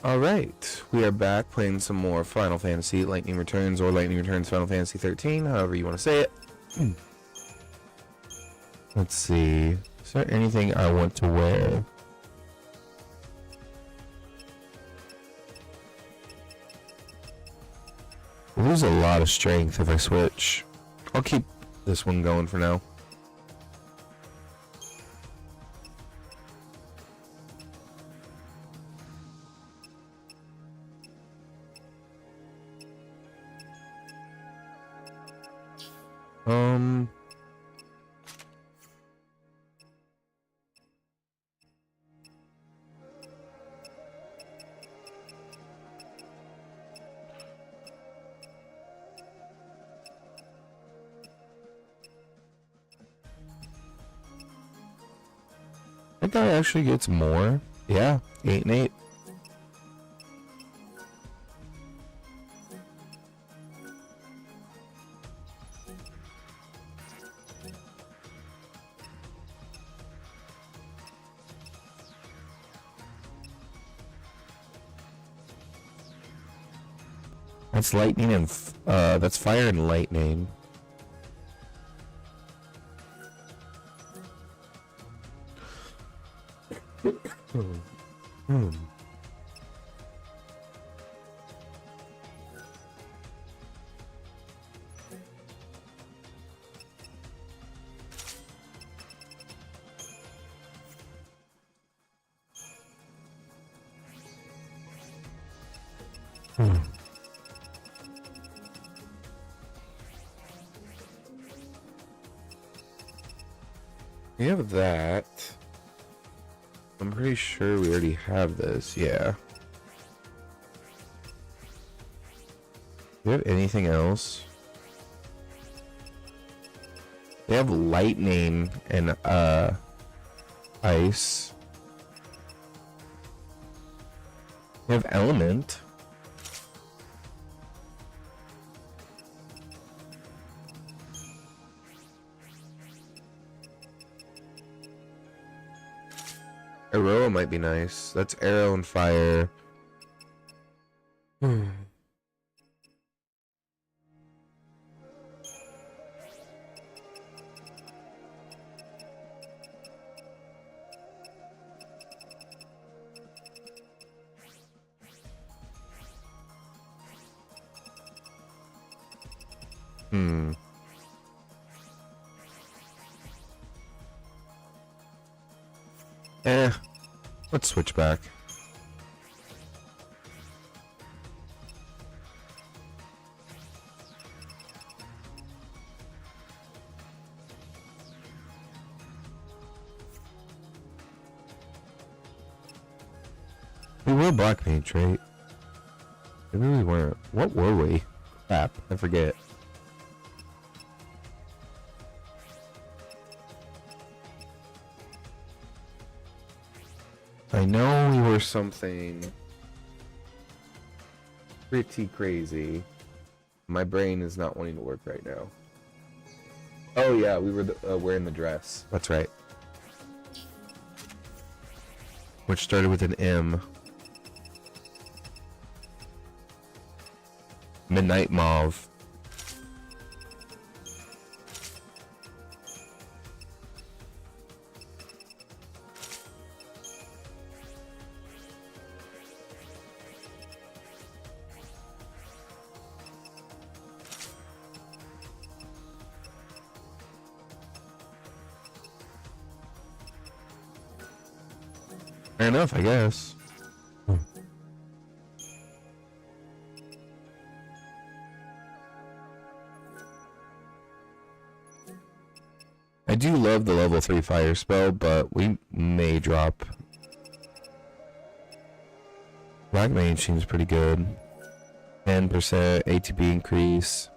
Alright, we are back playing some more Final Fantasy Lightning Returns or Lightning Returns Final Fantasy XIII, however you want to say it. Let's see. Is there anything I want to wear? I lose a lot of strength if I switch. I'll keep this one going for now. That guy actually gets more. Yeah, 8 and 8. That's lightning and that's fire and lightning. We have that. I'm pretty sure we already have this, yeah. Do we have anything else? They have lightning and ice. We have element. Aurora might be nice. That's arrow and fire. Let's switch back. We were Black Mage, right? Maybe we weren't. What were we? Crap, I forget. I know we were something pretty crazy. My brain is not wanting to work right now. Oh yeah, we were wearing the dress. That's right. Which started with an M. Midnight Mauve. Fair enough, I guess. I do love the level 3 fire spell, but we may drop. Black Mage seems pretty good. 10% ATB increase.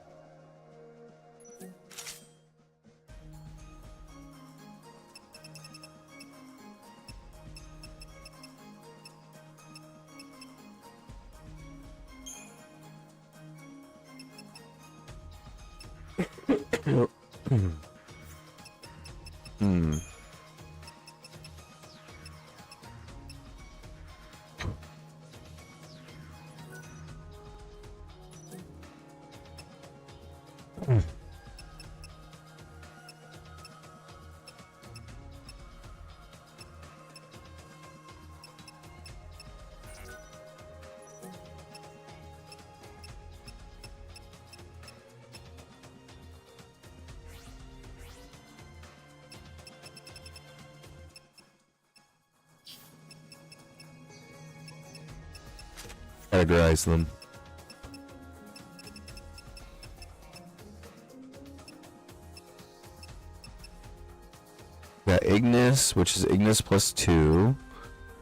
Categorize them. Got Ignis, which is Ignis plus 2.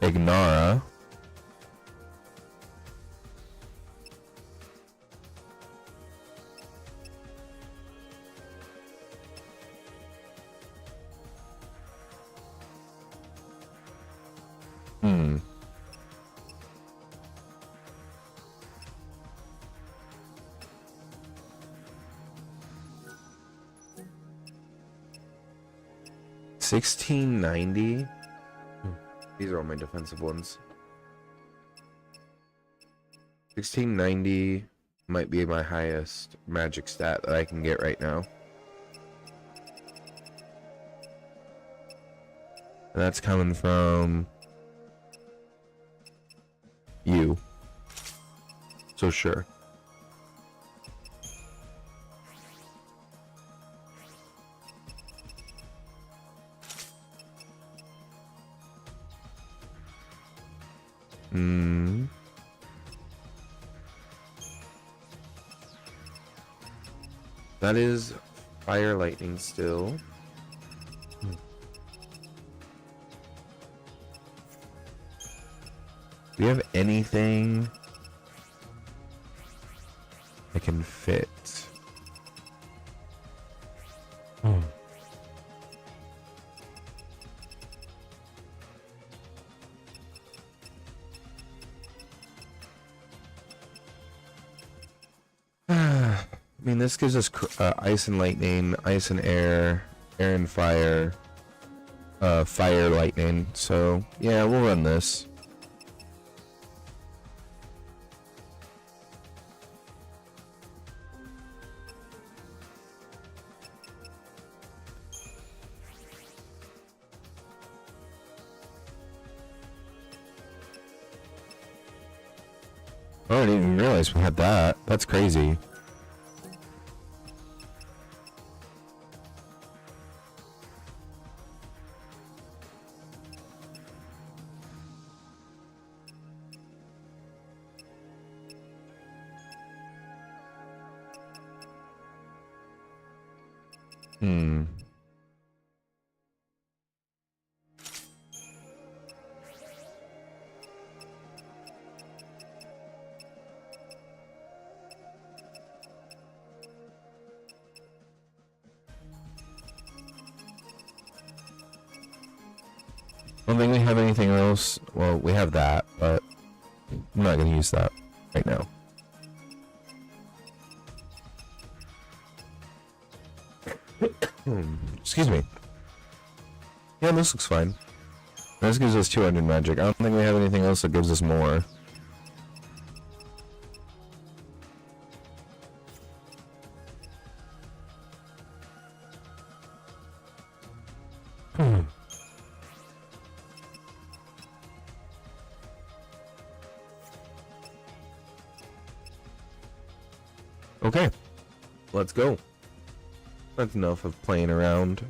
Ignara. Hmm. $16.90. These are all my defensive ones. $16.90 might be my highest magic stat that I can get right now. And that's coming from you. So sure. That is fire lightning still. Do you have anything that can fit? I mean, this gives us ice and lightning, ice and air, air and fire, fire lightning. So yeah, we'll run this. Oh, I didn't even realize we had that. That's crazy. I don't think we have anything else. Well, we have that, but I'm not going to use that right now. Excuse me. Yeah, this looks fine. This gives us 200 magic. I don't think we have anything else that gives us more. Okay, let's go. That's enough of playing around.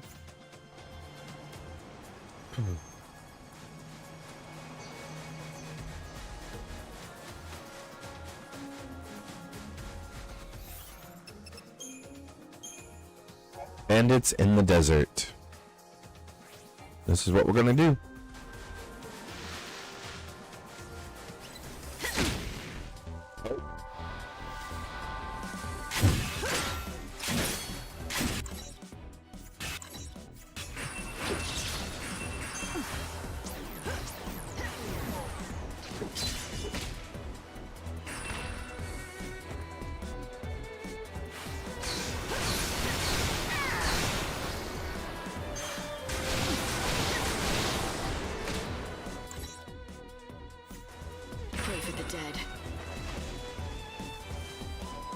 Bandits in the desert. This is what we're gonna do.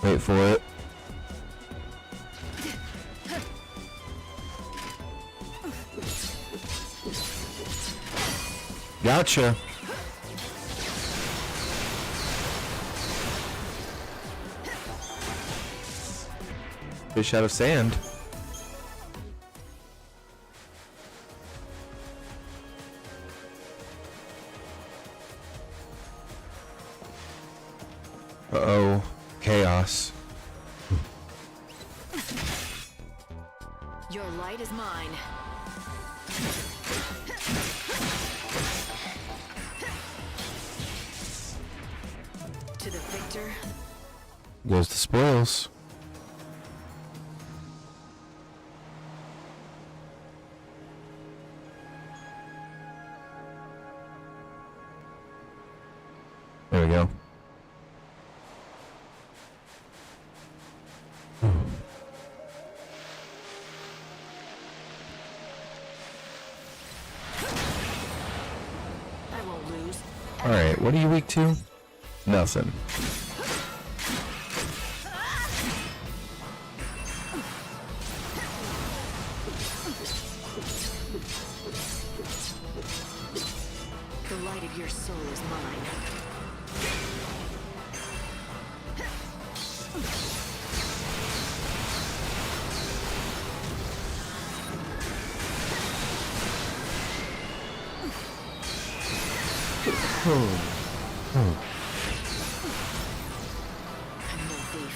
Wait for it. Gotcha. Fish out of sand. Uh-oh. Chaos. Your light is mine. To the victor. Goes the spoils. There we go. I won't lose. Alright, what are you weak to? Nothing. The light of your soul is mine. I'm no thief.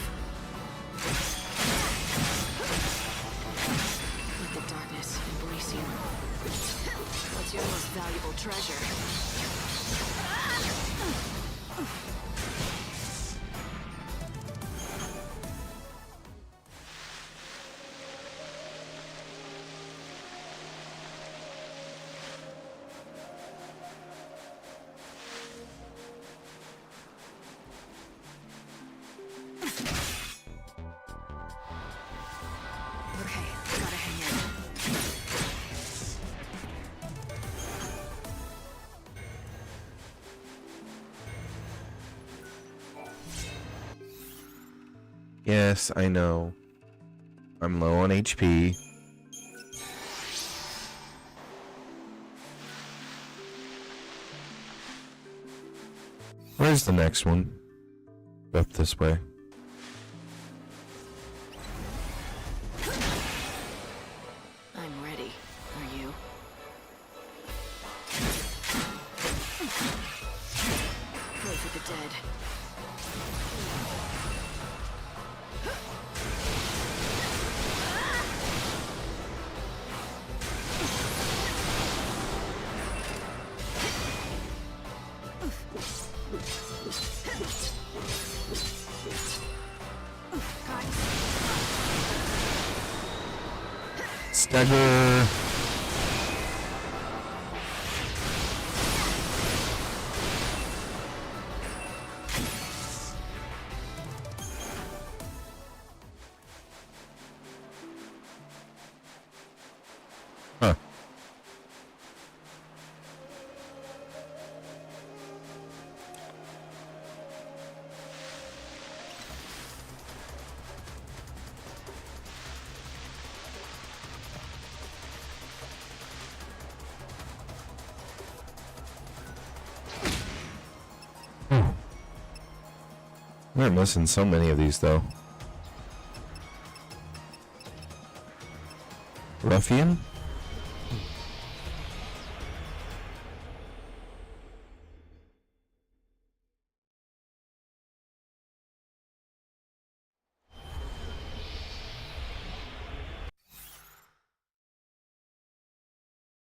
Let the darkness embrace you. What's your most valuable treasure? Okay, gotta hang in. Yes, I know. I'm low on HP. Where's the next one? Up this way. I'm ready. Are you? Pray for the dead. Stagger. Huh. We're missing so many of these, though. Ruffian?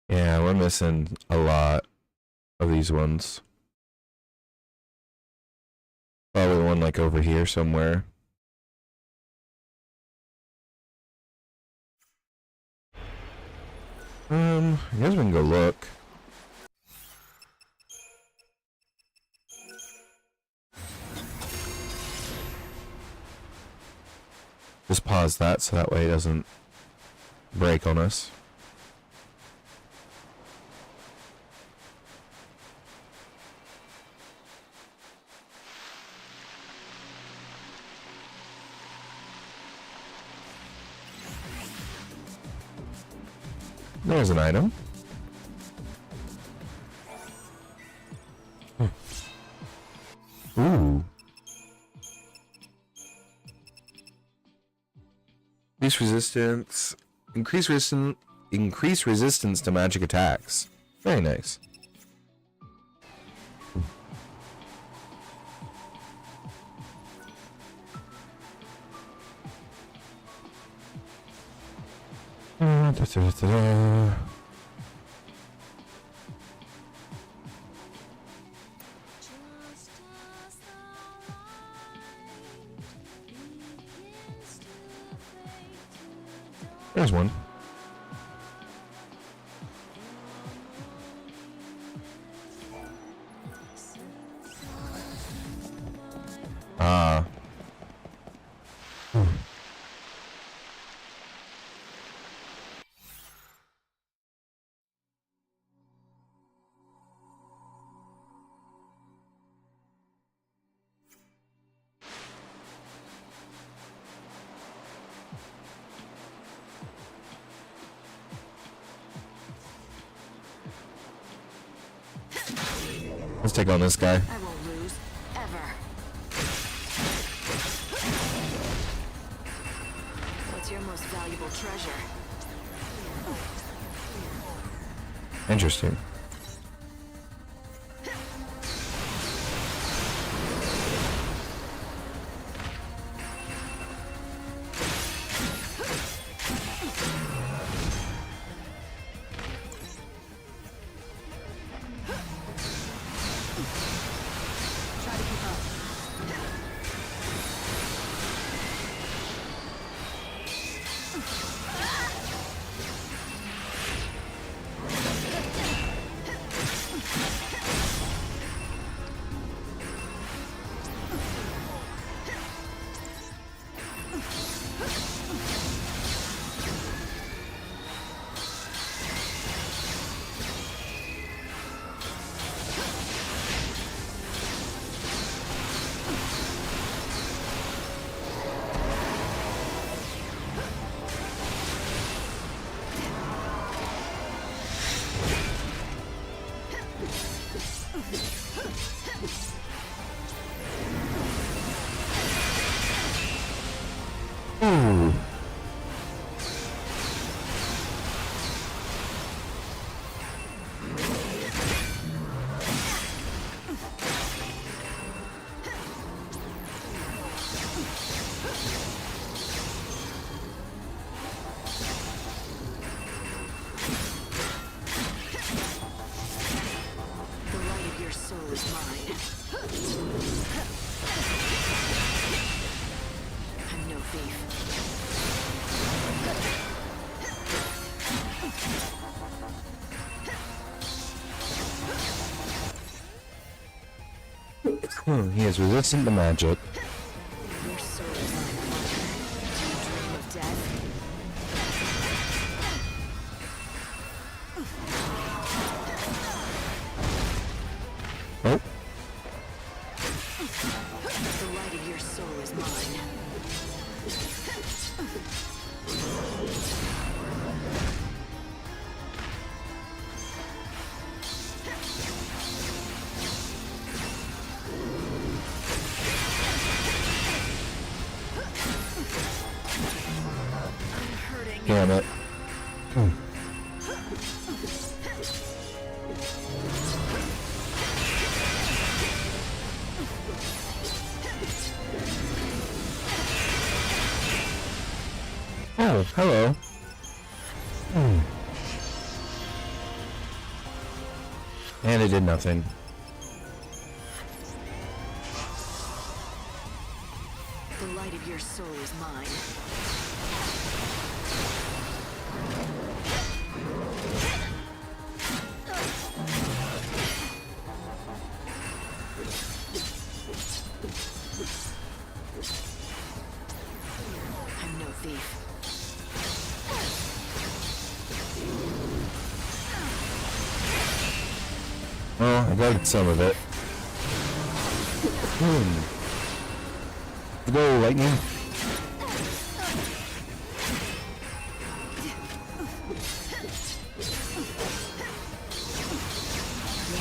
Yeah, we're missing a lot of these ones. Probably one like over here somewhere. I guess we can go look. Just pause that so that way it doesn't break on us. There's an item. Increase resistance. Increase resistance to magic attacks. Very nice. There's one. Ah. Let's take on this guy. I won't lose, ever. What's your most valuable treasure? Interesting. Ooh. The light of your soul is mine. I'm no thief. He is resistant to magic. Your soul is my wonder. Do you dream of death? Oh. The light of your soul is mine. I'm hurting. Damn it. Oh, hello. And it did nothing. The light of your soul is mine. I'm no thief. Well, I got some of it. Go, lightning. Your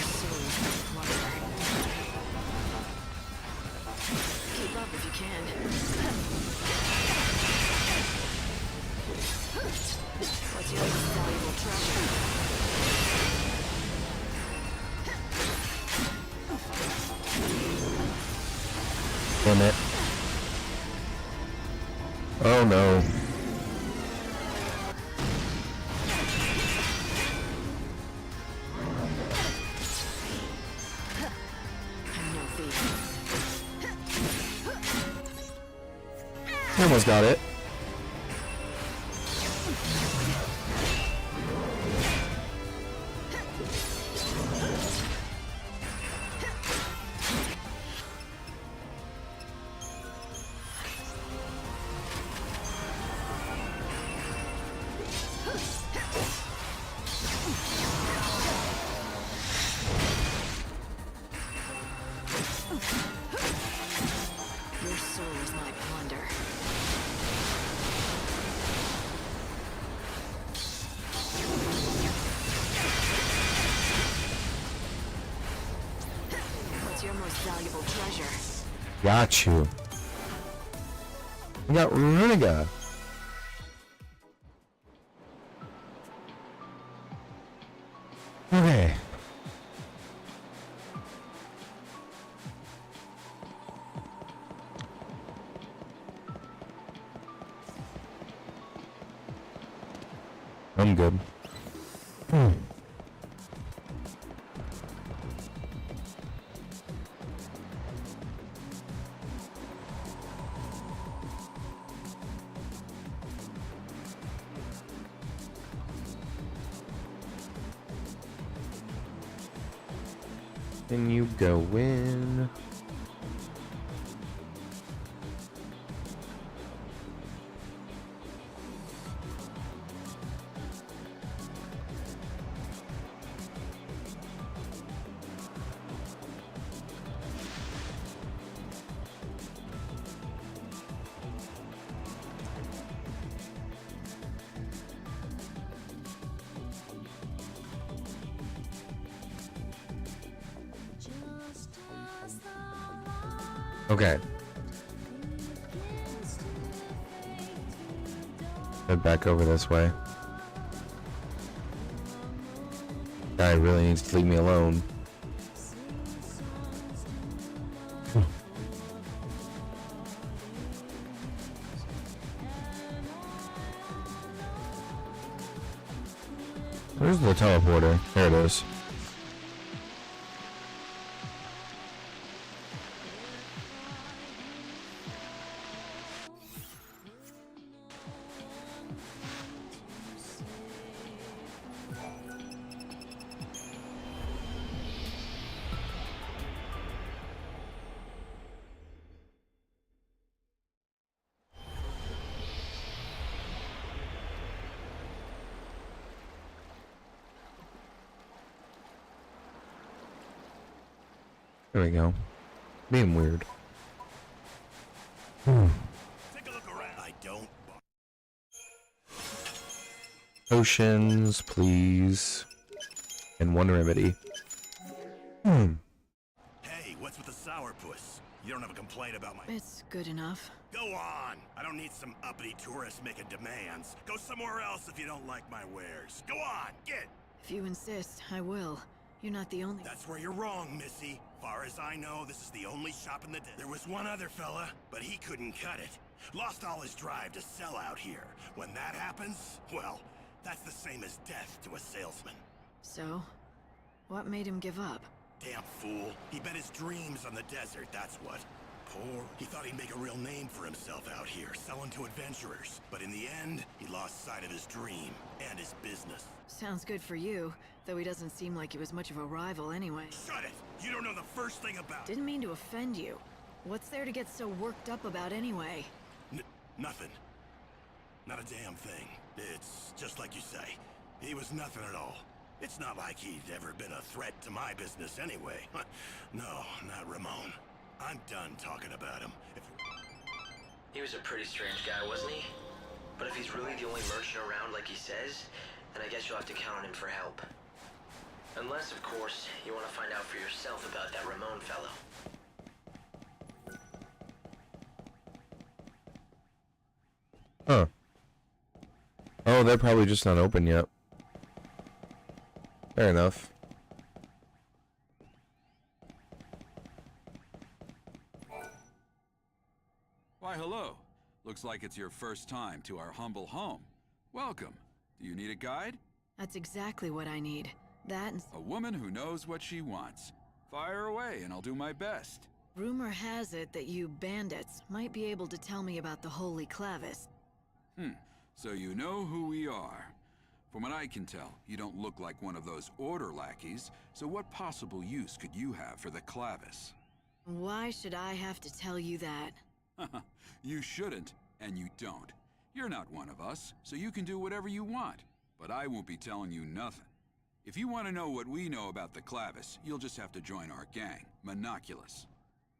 soul is my wonder. Keep up if you can. Damn it. Oh no. Almost got it. Your soul is my plunder. What's your most valuable treasure? Got you. We got Runiga. Okay. I'm good. Can you go in? Okay. Head back over this way. Guy really needs to leave me alone. Where's the teleporter? There it is. There we go. Being weird. Take a look around. I don't. Potions, please. And one remedy. Hey, what's with the sourpuss? You don't have a complaint about my... It's good enough. Go on! I don't need some uppity tourists making demands. Go somewhere else if you don't like my wares. Go on, get! If you insist, I will. You're not the only... That's where you're wrong, Missy. Far as I know, this is the only shop in the... There was one other fella, but he couldn't cut it. Lost all his drive to sell out here. When that happens, well, that's the same as death to a salesman. So? What made him give up? Damn fool. He bet his dreams on the desert, that's what. Poor. He thought he'd make a real name for himself out here, selling to adventurers. But in the end, he lost sight of his dream and his business. Sounds good for you, though he doesn't seem like he was much of a rival anyway. Shut it! You don't know the first thing about... Didn't mean to offend you. What's there to get so worked up about anyway? Nothing. Not a damn thing. It's just like you say. He was nothing at all. It's not like he'd ever been a threat to my business anyway. No, not Ramon. I'm done talking about him. He was a pretty strange guy, wasn't he? But if he's really the only merchant around like he says, then I guess you'll have to count on him for help. Unless, of course, you want to find out for yourself about that Ramon fellow. Huh. Oh, they're probably just not open yet. Fair enough. Why, hello. Looks like it's your first time to our humble home. Welcome. Do you need a guide? That's exactly what I need. That and... A woman who knows what she wants. Fire away and I'll do my best. Rumor has it that you bandits might be able to tell me about the Holy Clavis. So you know who we are. From what I can tell, you don't look like one of those order lackeys, so what possible use could you have for the Clavis? Why should I have to tell you that? You shouldn't, and you don't. You're not one of us, so you can do whatever you want. But I won't be telling you nothing. If you want to know what we know about the Clavis, you'll just have to join our gang, Monoculus.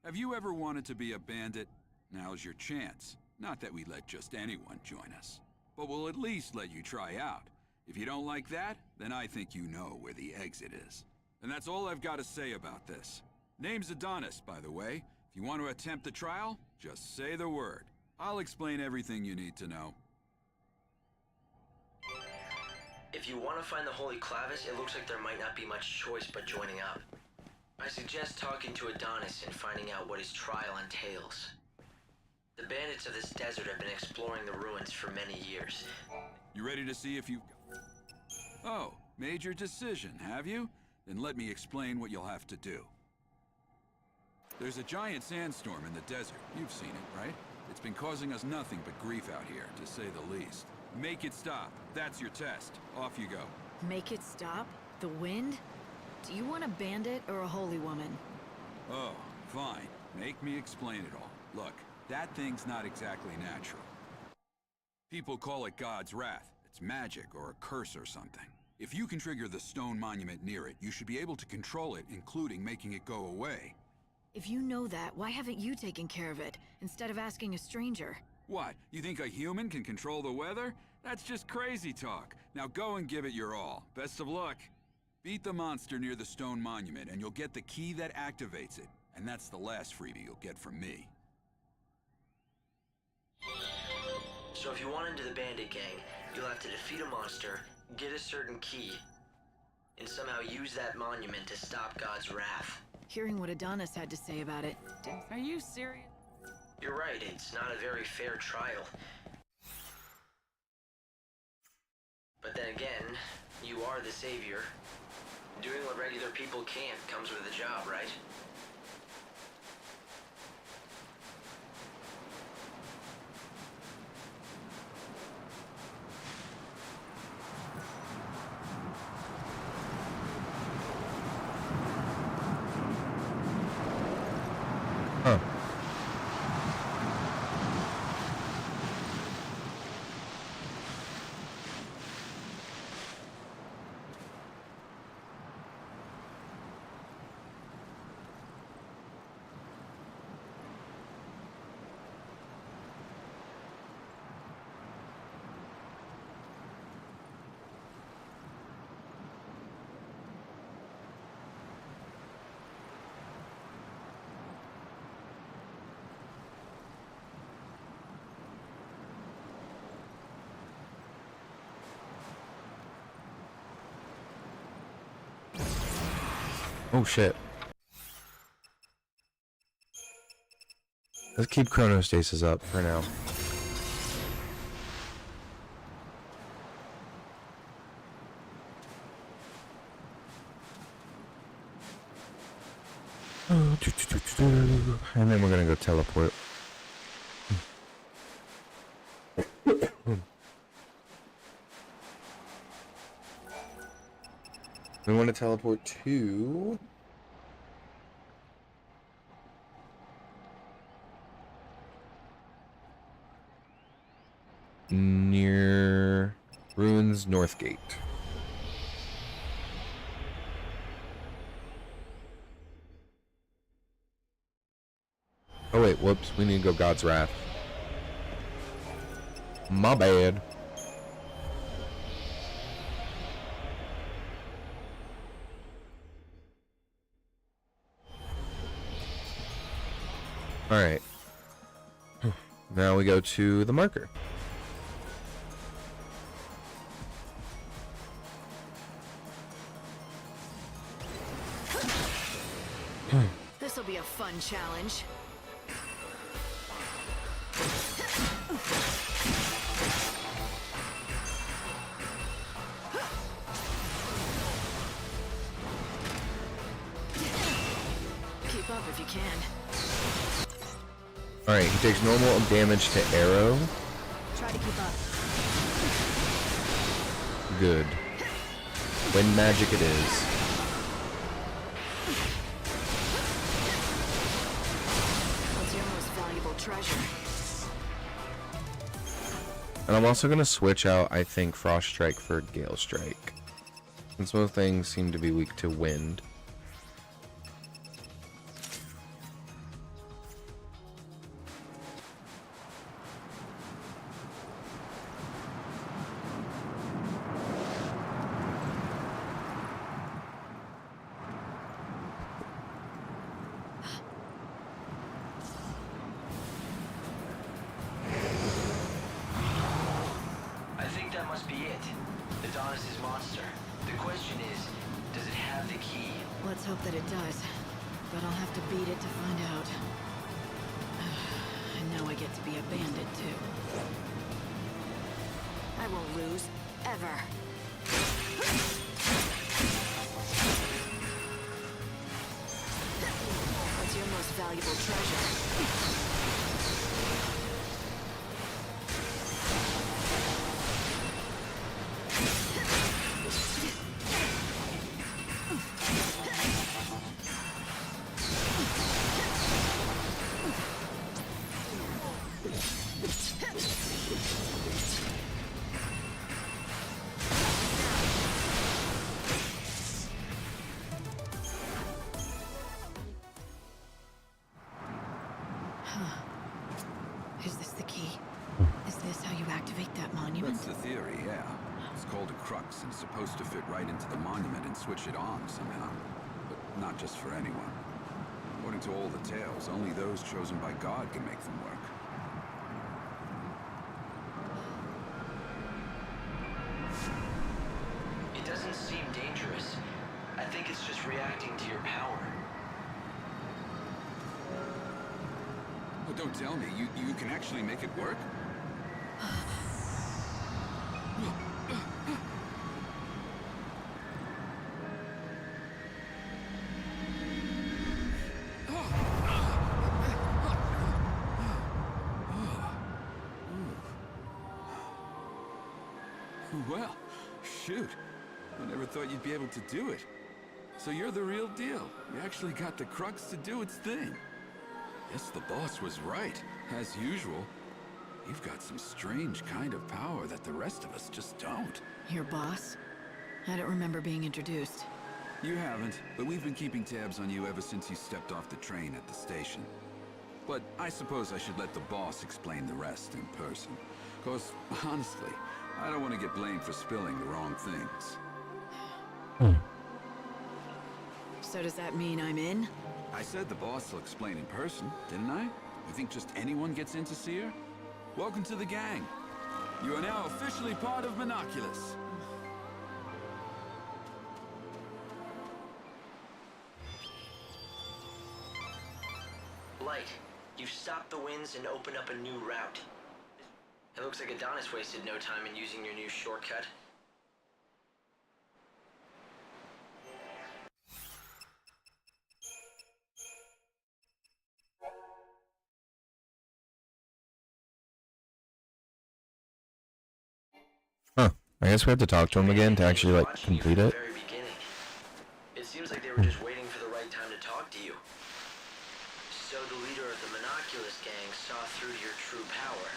Have you ever wanted to be a bandit? Now's your chance. Not that we let just anyone join us. But we'll at least let you try out. If you don't like that, then I think you know where the exit is. And that's all I've got to say about this. Name's Adonis, by the way. If you want to attempt the trial, just say the word. I'll explain everything you need to know. If you want to find the Holy Clavis, it looks like there might not be much choice but joining up. I suggest talking to Adonis and finding out what his trial entails. The bandits of this desert have been exploring the ruins for many years. You ready to see if you... Oh, made your decision, have you? Then let me explain what you'll have to do. There's a giant sandstorm in the desert. You've seen it, right? It's been causing us nothing but grief out here, to say the least. Make it stop. That's your test. Off you go. Make it stop? The wind? Do you want a bandit or a holy woman? Oh, fine. Make me explain it all. Look, that thing's not exactly natural. People call it God's wrath. It's magic or a curse or something. If you can trigger the stone monument near it, you should be able to control it, including making it go away. If you know that, why haven't you taken care of it, instead of asking a stranger? What, you think a human can control the weather? That's just crazy talk. Now go and give it your all. Best of luck. Beat the monster near the stone monument, and you'll get the key that activates it. And that's the last freebie you'll get from me. So if you want into the bandit gang, you'll have to defeat a monster, get a certain key, and somehow use that monument to stop God's wrath. Hearing what Adonis had to say about it... Are you serious? You're right, it's not a very fair trial. But then again, you are the savior. Doing what regular people can't comes with a job, right? Huh. Oh shit. Let's keep chronostasis up for now. And then we're gonna go teleport. We want to teleport to... near Ruins Northgate. Oh wait, whoops, we need to go God's Wrath. My bad. Alright. Now we go to the marker. This'll be a fun challenge. Alright, he takes normal damage to arrow. Try to keep up. Good. Wind magic it is. What's your most valuable treasure? And I'm also going to switch out, I think, Frost Strike for Gale Strike. Since both things seem to be weak to wind. I think that must be it. Adonis's monster. The question is, does it have the key? Let's hope that it does. But I'll have to beat it to find out. And now I get to be a bandit, too. I won't lose. Ever. What's your most valuable treasure? Is this the key? Is this how you activate that monument? That's the theory, yeah. It's called a crux and it's supposed to fit right into the monument and switch it on somehow. But not just for anyone. According to all the tales, only those chosen by God can make them work. It doesn't seem dangerous. I think it's just reacting to your power. Oh, don't tell me. You can actually make it work? Well, shoot. I never thought you'd be able to do it. So you're the real deal. You actually got the crux to do its thing. Yes, the boss was right. As usual, you've got some strange kind of power that the rest of us just don't. Your boss? I don't remember being introduced. You haven't, but we've been keeping tabs on you ever since you stepped off the train at the station. But I suppose I should let the boss explain the rest in person. 'Cause, honestly, I don't want to get blamed for spilling the wrong things. So does that mean I'm in? I said the boss will explain in person, didn't I? You think just anyone gets in to see her? Welcome to the gang. You are now officially part of Monoculus. Light, you've stopped the winds and opened up a new route. It looks like Adonis wasted no time in using your new shortcut. Huh. I guess we have to talk to him again to actually, like, Watching you complete from it. the very beginning. It seems like they were just waiting for the right time to talk to you. So the leader of the Monoculus gang saw through to your true power.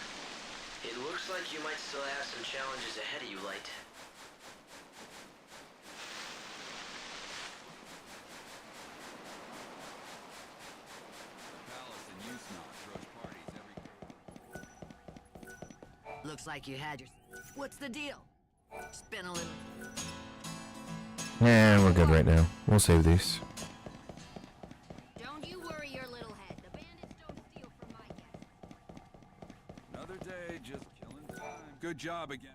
It looks like you might still have some challenges ahead of you, Light. Palace and Yusna throws parties every... Looks like you had your... What's the deal? Spin a little... Yeah, we're good right now. We'll save these. Don't you worry your little head. The bandits don't steal from my guests. Another day, just killing time. Good job again.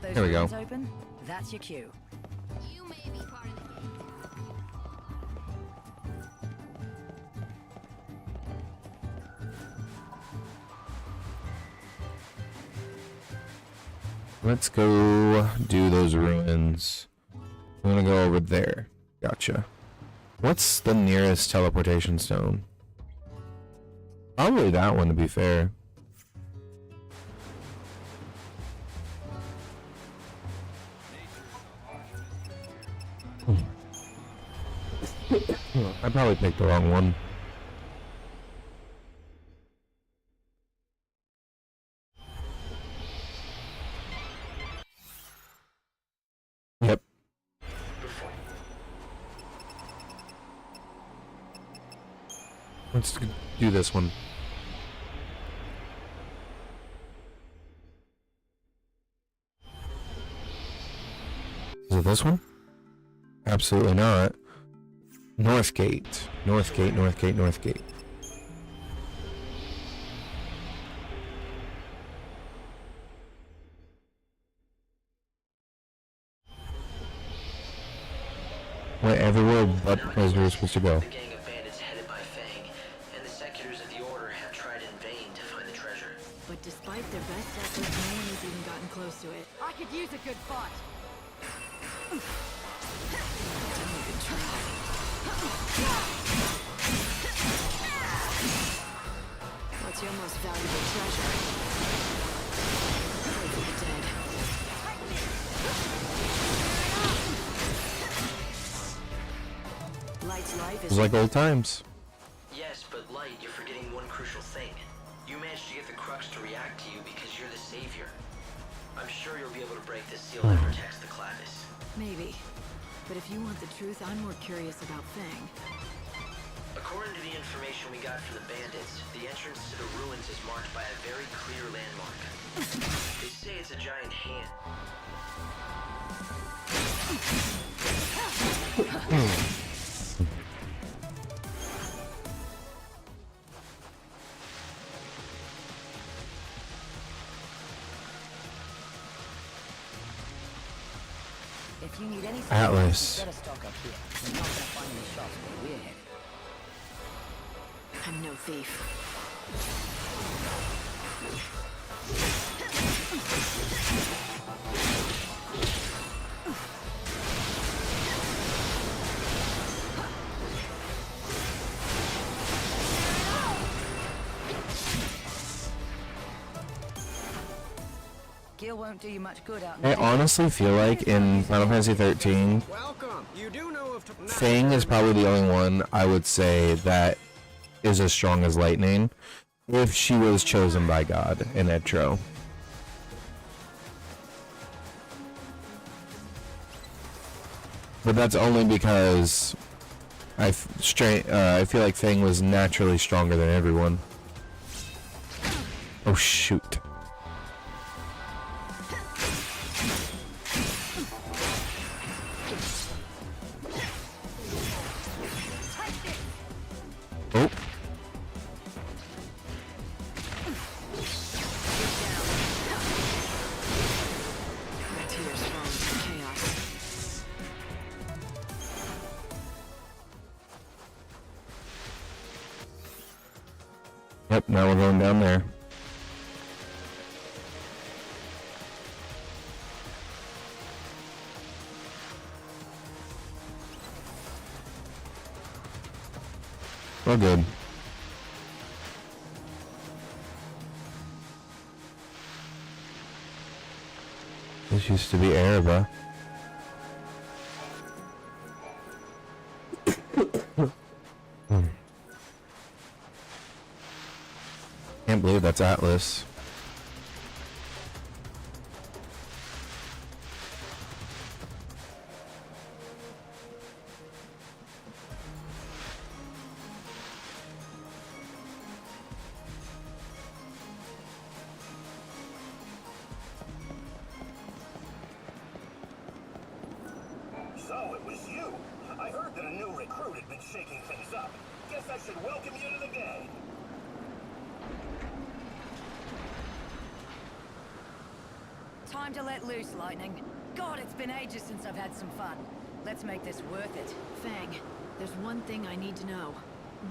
Get those Here we go. ruins open. That's your cue. You may be part of the game. Let's go do those ruins. I'm gonna go over there. Gotcha. What's the nearest teleportation stone? Probably that one, to be fair. I probably picked the wrong one. Yep. Let's do this one. Is it this one? Absolutely not. Northgate. Northgate, Northgate, Northgate. Went everywhere but where we were supposed to go. The gang of bandits headed by Fang, and the Secutors of the Order have tried in vain to find the treasure. But despite their best efforts, no one has even gotten close to it. I could use a good fight. Don't even try. What's your most valuable treasure? Pray for the dead. Light's life It was is like old times. Yes, but Light, you're forgetting one crucial thing. You managed to get the Crux to react to you because you're the Savior. I'm sure you'll be able to break this seal that protects the Clavis. maybe. But if you want the truth, I'm more curious about Fang. According to the information we got from the bandits, the entrance to the ruins is marked by a very clear landmark. They say it's a giant hand. If you need any Atlas. better stock up here. You're not gonna find any shops where we're headed. I'm no thief. Gil won't do you much good out in I the honestly feel like in Final Fantasy XIII, Welcome. You do know of Fang is probably the only one I would say that is as strong as Lightning, if she was chosen by God in Etro. But that's only because I feel like Fang was naturally stronger than everyone. Oh shoot. Oh. My tears fall into chaos. Yep, now we're going down there. We're good. This used to be Araba. Can't believe that's Atlas. So it was you. I heard that a new recruit had been shaking things up. Guess I should welcome you to the gang. Time to let loose, Lightning. God, it's been ages since I've had some fun. Let's make this worth it. Fang, there's one thing I need to know.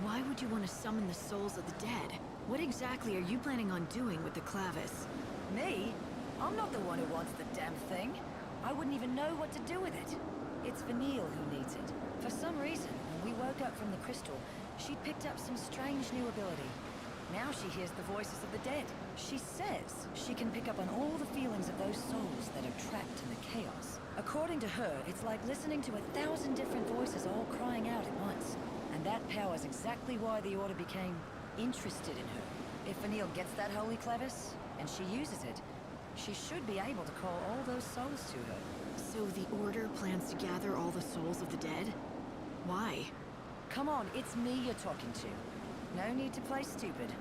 Why would you want to summon the souls of the dead? What exactly are you planning on doing with the clavis? Me? I'm not the one who wants the damn thing. I wouldn't even know what to do with it. It's Vanille who needs it. For some reason, when we woke up from the crystal, she picked up some strange new ability. Now she hears the voices of the dead. She says she can pick up on all the feelings of those souls that are trapped in the chaos. According to her, it's like listening to 1,000 different voices all crying out at once. And that power's exactly why the Order became interested in her. If Vanille gets that holy clavis, and she uses it, she should be able to call all those souls to her. So the Order plans to gather all the souls of the dead? Why? Come on, it's me you're talking to. No need to play stupid.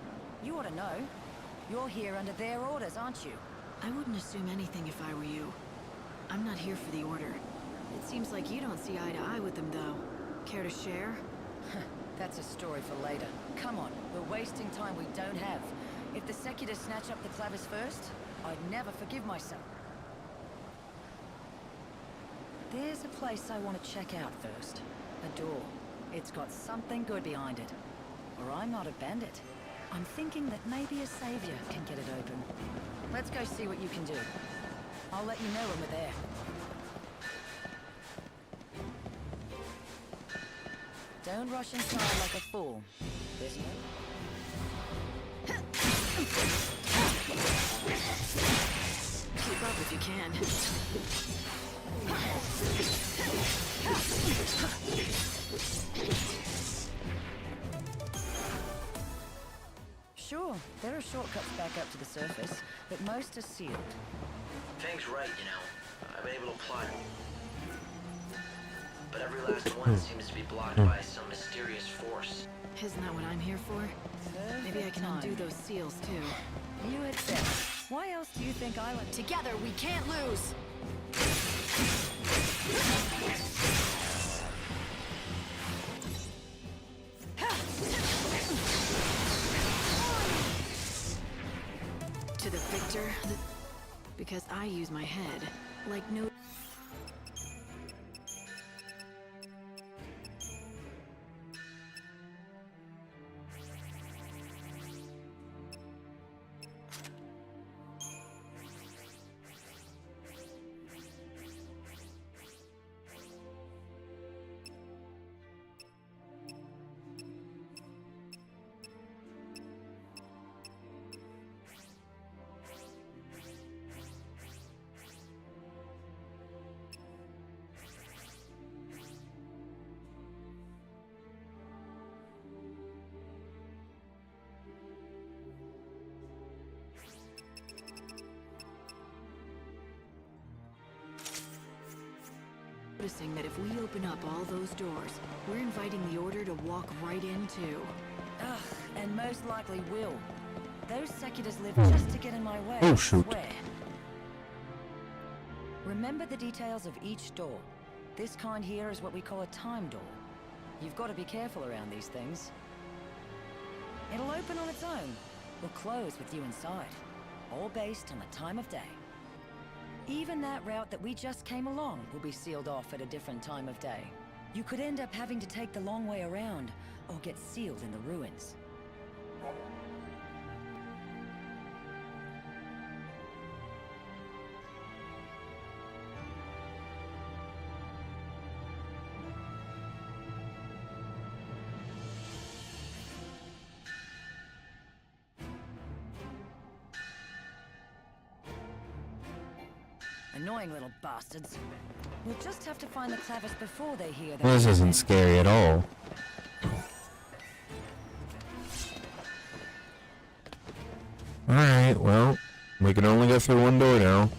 You ought to know. You're here under their orders, aren't you? I wouldn't assume anything if I were you. I'm not here for the Order. It seems like you don't see eye to eye with them, though. Care to share? That's a story for later. Come on, we're wasting time we don't have. If the Secular snatch up the clavis first, I'd never forgive myself. There's a place I want to check out first. A door. It's got something good behind it. Or I'm not a bandit. I'm thinking that maybe a savior can get it open. Let's go see what you can do. I'll let you know when we're there. Don't rush inside like a fool. This way. Keep up if you can. Sure, there are shortcuts back up to the surface, but most are sealed. Fang's right, you know. I've been able to plot. But every last one seems to be blocked by some mysterious force. Isn't that what I'm here for? Maybe I can undo those seals, too. You had said. Why else do you think I went Together, we can't lose! To the victor, because I use my head, like no... Noticing that if we open up all those doors, we're inviting the Order to walk right into. Ugh, and most likely will. Those Seculars live just to get in my way. Oh, shoot. I swear. Remember the details of each door. This kind here is what we call a time door. You've got to be careful around these things. It'll open on its own, or close with you inside. All based on the time of day. Even that route that we just came along will be sealed off at a different time of day. You could end up having to take the long way around, or get sealed in the ruins. Annoying little bastards. We'll just have to find the clavis before they hear that. This isn't scary at all. Alright, well, we can only go through one door now.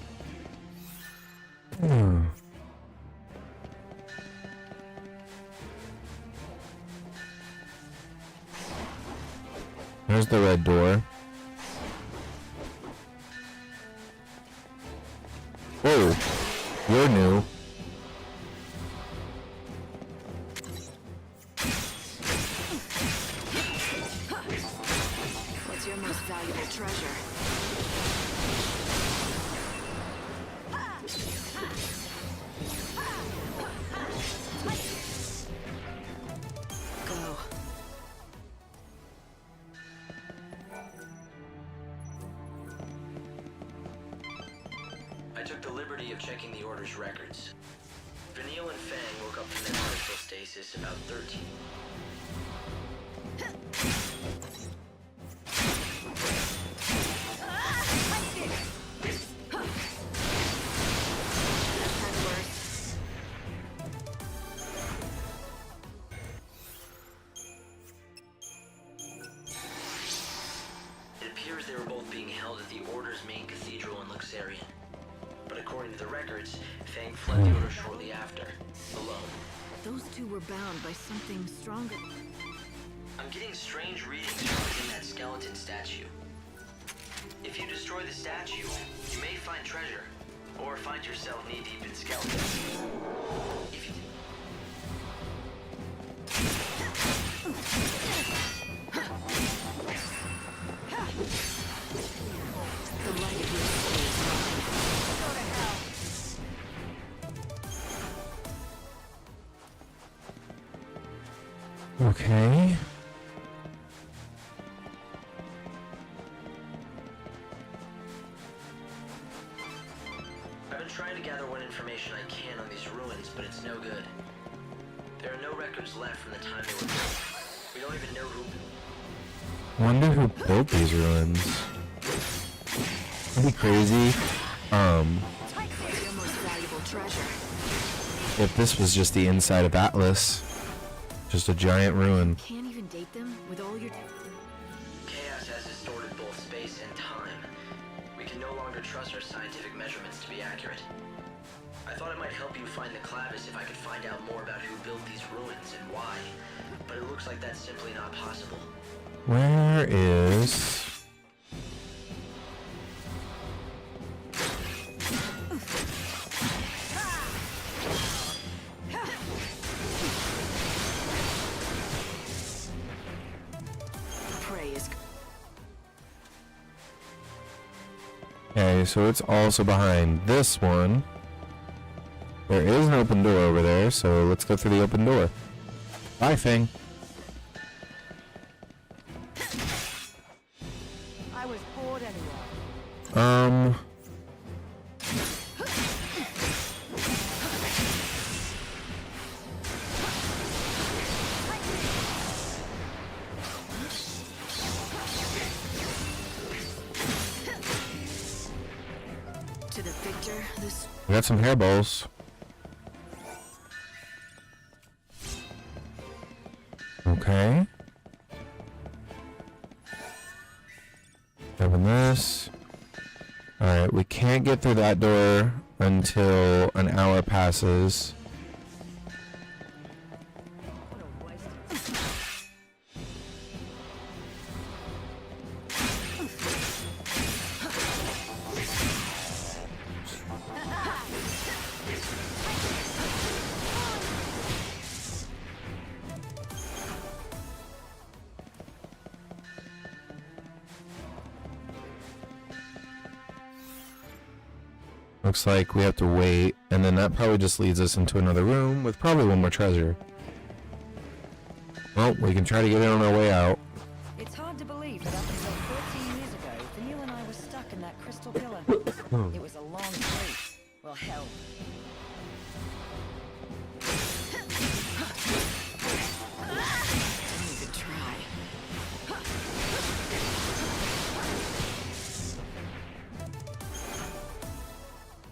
There's the red door. Whoa, you're new. What's your most valuable treasure? Go. I took the liberty of checking the Order's records. Vanille and Fang woke up from their crystal stasis about 13. It appears they were both being held at the Order's main cathedral in Luxarian. But according to the records, Fang fled the Order shortly after, alone. Those two were bound by something stronger. I'm getting strange readings from within that skeleton statue. If you destroy the statue, you may find treasure, or find yourself knee-deep in skeletons. If you... The light of your soul is mine. Go to hell. Okay. I've been trying to gather what information I can on these ruins, but it's no good. There are no records left from the time they were built. We don't even know who... Wonder who built these ruins. That'd be crazy. Your most valuable treasure. If this was just the inside of Atlas. Just a giant ruin. Can't even date them with all your... Chaos has distorted both space and time. We can no longer trust our scientific measurements to be accurate. I thought it might help you find the Clavis if I could find out more about who built these ruins and why. But it looks like that's simply not possible. Where is... prey is... Okay, so it's also behind this one. There is an open door over there, so let's go through the open door. Bye, Fang. I was bored anyway. To the victor, this... We got some hairballs. Okay. Open this. Alright, we can't get through that door until an hour passes. What a waste. Looks like we have to wait, and then that probably just leads us into another room with probably one more treasure. Well, we can try to get it on our way out. It's hard to believe that up until 13 years ago, Vanille and I were stuck in that crystal pillar. It was a long sleep. Well, hell. Didn't even try.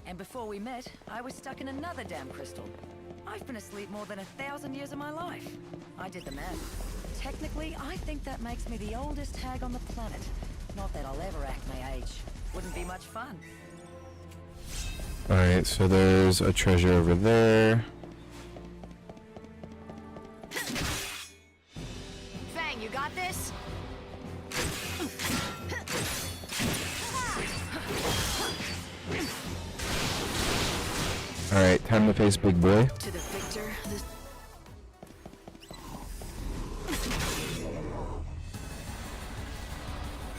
And before we met, I was stuck in another damn crystal. I've been asleep more than 1,000 years of my life. I did the math. Technically, I think that makes me the oldest hag on the planet. Not that I'll ever act my age. Wouldn't be much fun. Alright, so there's a treasure over there. Fang, you got this? Alright, time to face big boy. To the victor, this...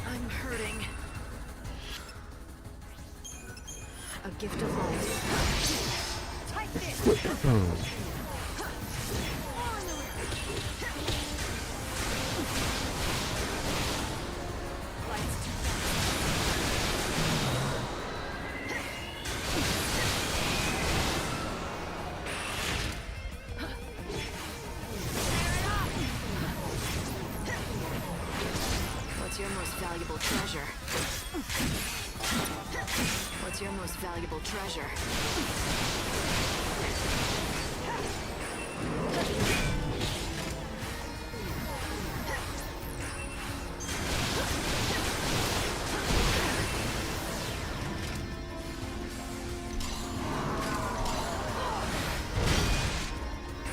I'm hurting. A gift of life. Take this. What's your most valuable treasure? What's your most valuable treasure?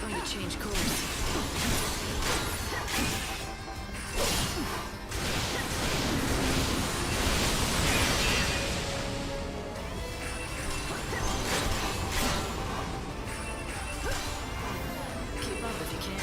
Going to change course. Keep up if you can.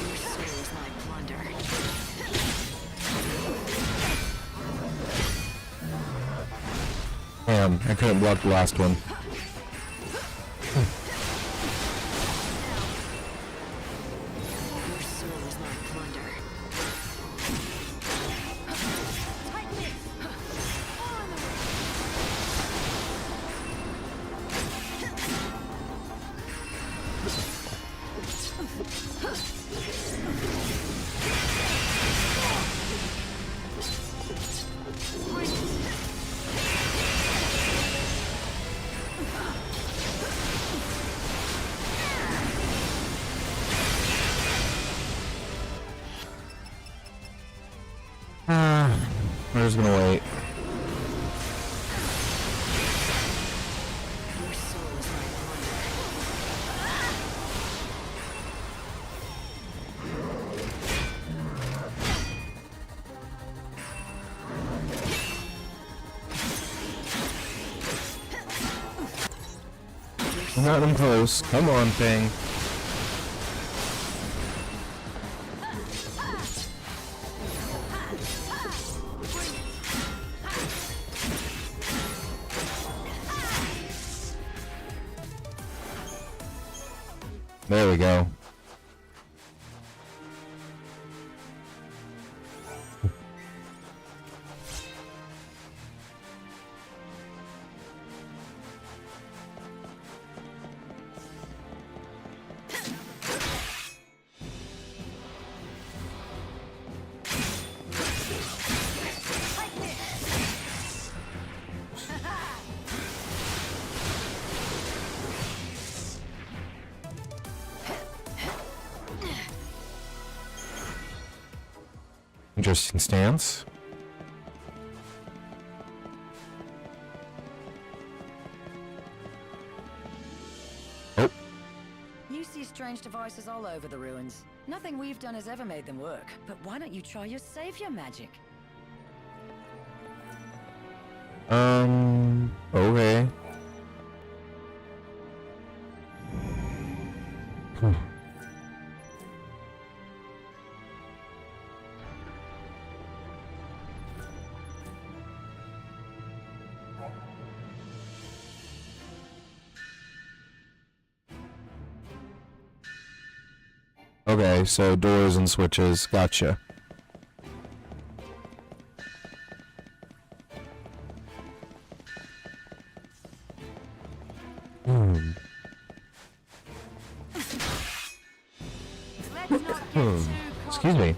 Your soul is my plunder. Damn, I couldn't block the last one. Your soul is my plunder. Take this. On the way. Bring it. We're just gonna wait. Your soul is my plunder. Not in close. Come on, thing. There we go. Interesting stance. Oh, You see strange devices all over the ruins. Nothing we've done has ever made them work. But why don't you try your savior magic? okay. Okay, so doors and switches. Gotcha. Let's not get too Excuse me.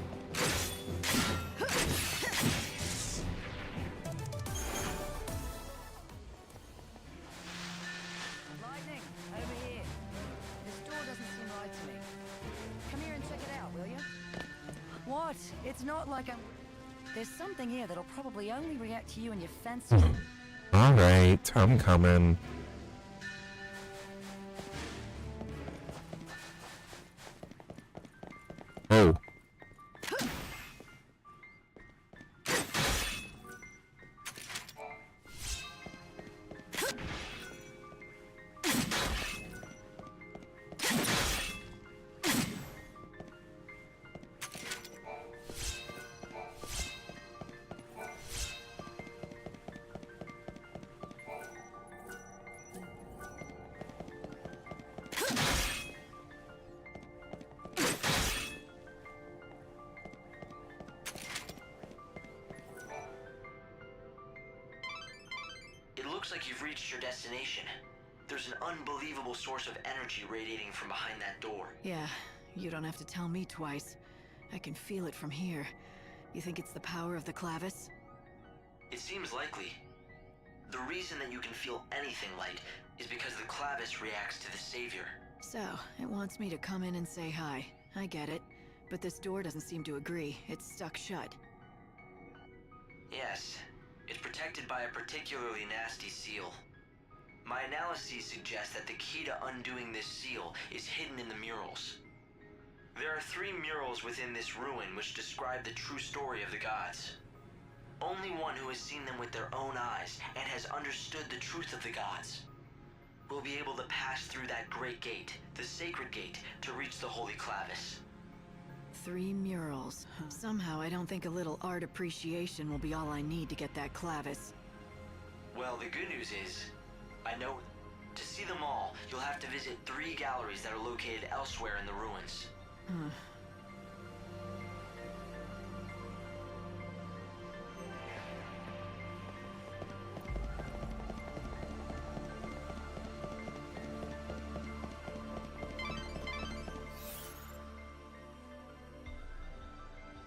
What? It's not like I'm... There's something here that'll probably only react to you and your fence. Alright, I'm coming. Oh. Looks like you've reached your destination. There's an unbelievable source of energy radiating from behind that door. Yeah, you don't have to tell me twice. I can feel it from here. You think it's the power of the clavis? It seems likely. The reason that you can feel anything light is because the clavis reacts to the savior. So, it wants me to come in and say hi. I get it. But this door doesn't seem to agree. It's stuck shut. Yes. It's protected by a particularly nasty seal. My analyses suggest that the key to undoing this seal is hidden in the murals. There are 3 murals within this ruin which describe the true story of the gods. Only one who has seen them with their own eyes and has understood the truth of the gods will be able to pass through that great gate, the sacred gate, to reach the holy clavis. 3 murals. Somehow I don't think a little art appreciation will be all I need to get that clavis. Well, the good news is, I know... To see them all, you'll have to visit 3 galleries that are located elsewhere in the ruins.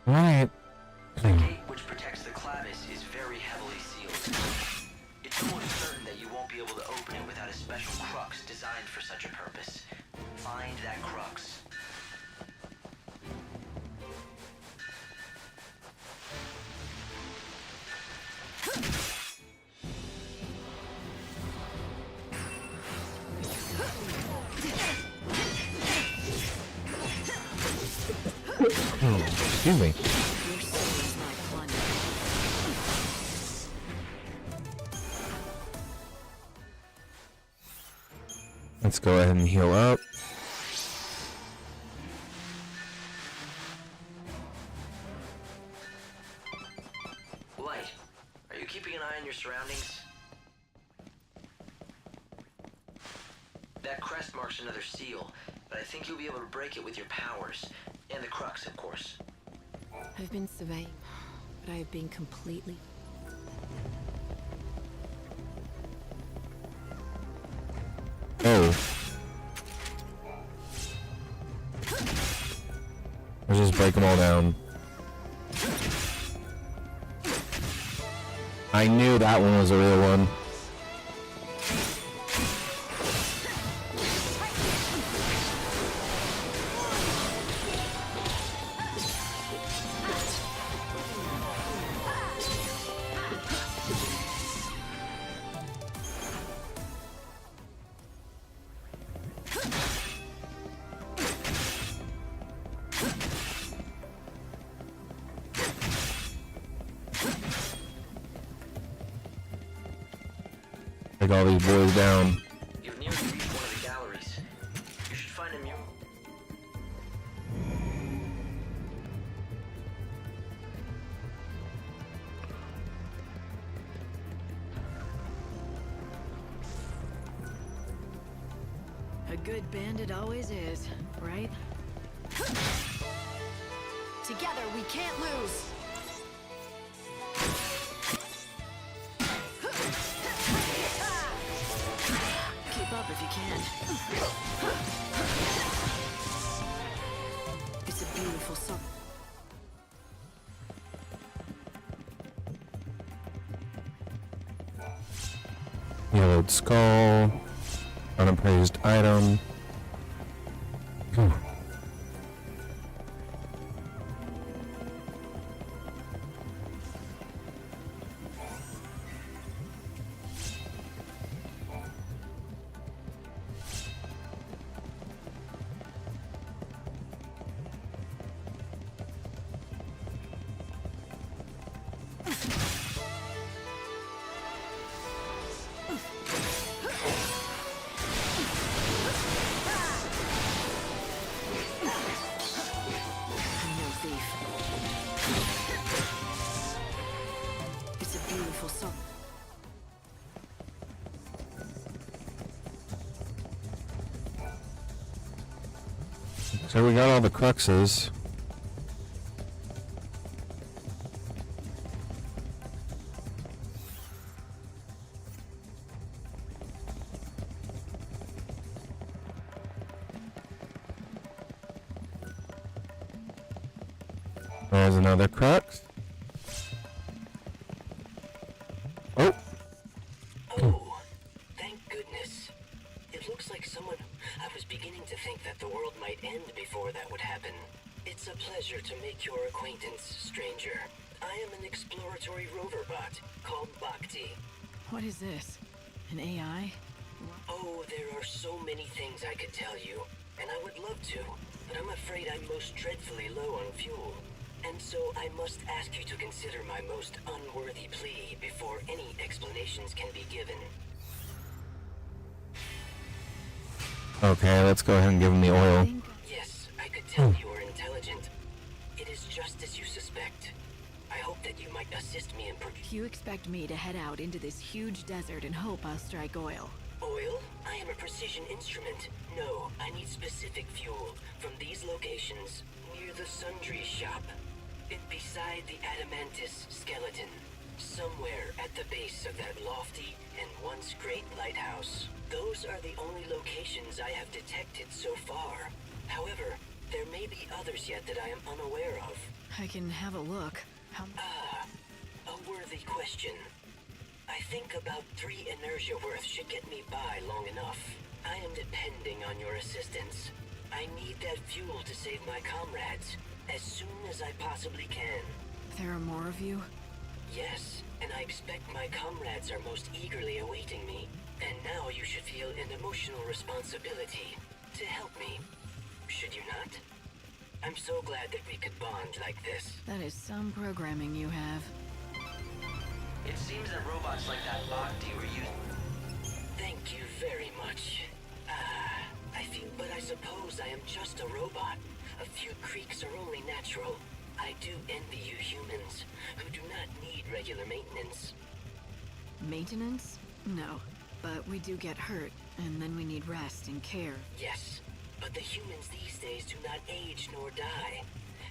Alright. The gate which protects the clavis is very heavily sealed. It's almost certain that you won't be able to open it without a special crux designed for such a purpose. Find that crux. Oh, excuse me. Your soul is my plunder. Let's go ahead and heal up. Light, are you keeping an eye on your surroundings? That crest marks another seal, but I think you'll be able to break it with your powers. And the crux, of course. I've been surveying, but I have been completely... Oh. Let's just break them all down. I knew that one was a real one. Take all these boys down. You've nearly reached one of the galleries. You should find a mural. A good bandit always is, right? Together we can't lose! Keep up if you can. It's a beautiful song. Yellowed skull. Unappraised item. Whew. So we got all the cruxes. There's another crux. Oh! Oh, thank goodness. It looks like someone... I was beginning to think that the world might end before that would happen. It's a pleasure to make your acquaintance, stranger. I am an exploratory rover bot called Bhakti. What is this? An AI? Oh, there are so many things I could tell you, and I would love to, but I'm afraid I'm most dreadfully low on fuel. And so I must ask you to consider my most unworthy plea before any explanations can be given. Okay, let's go ahead and give him the oil. Yes, I could tell you are intelligent. It is just as you suspect. I hope that you might assist me in You expect me to head out into this huge desert and hope I'll strike oil? Oil? I am a precision instrument. No, I need specific fuel from these locations near the sundry shop. It beside the Adamantis skeleton. Somewhere at the base of that lofty and once great lighthouse. Those are the only locations I have detected so far. However, there may be others yet that I am unaware of. I can have a look. A worthy question. I think about 3 inertia worth should get me by long enough. I am depending on your assistance. I need that fuel to save my comrades as soon as I possibly can. There are more of you? Yes, and I expect my comrades are most eagerly awaiting me. And now you should feel an emotional responsibility to help me. Should you not? I'm so glad that we could bond like this. That is some programming you have. It seems that robots like that Bhakti were used. Thank you very much. But I suppose I am just a robot. A few creaks are only natural. I do envy you humans, who do not need regular maintenance. Maintenance? No. But we do get hurt, and then we need rest and care. Yes, but the humans these days do not age nor die,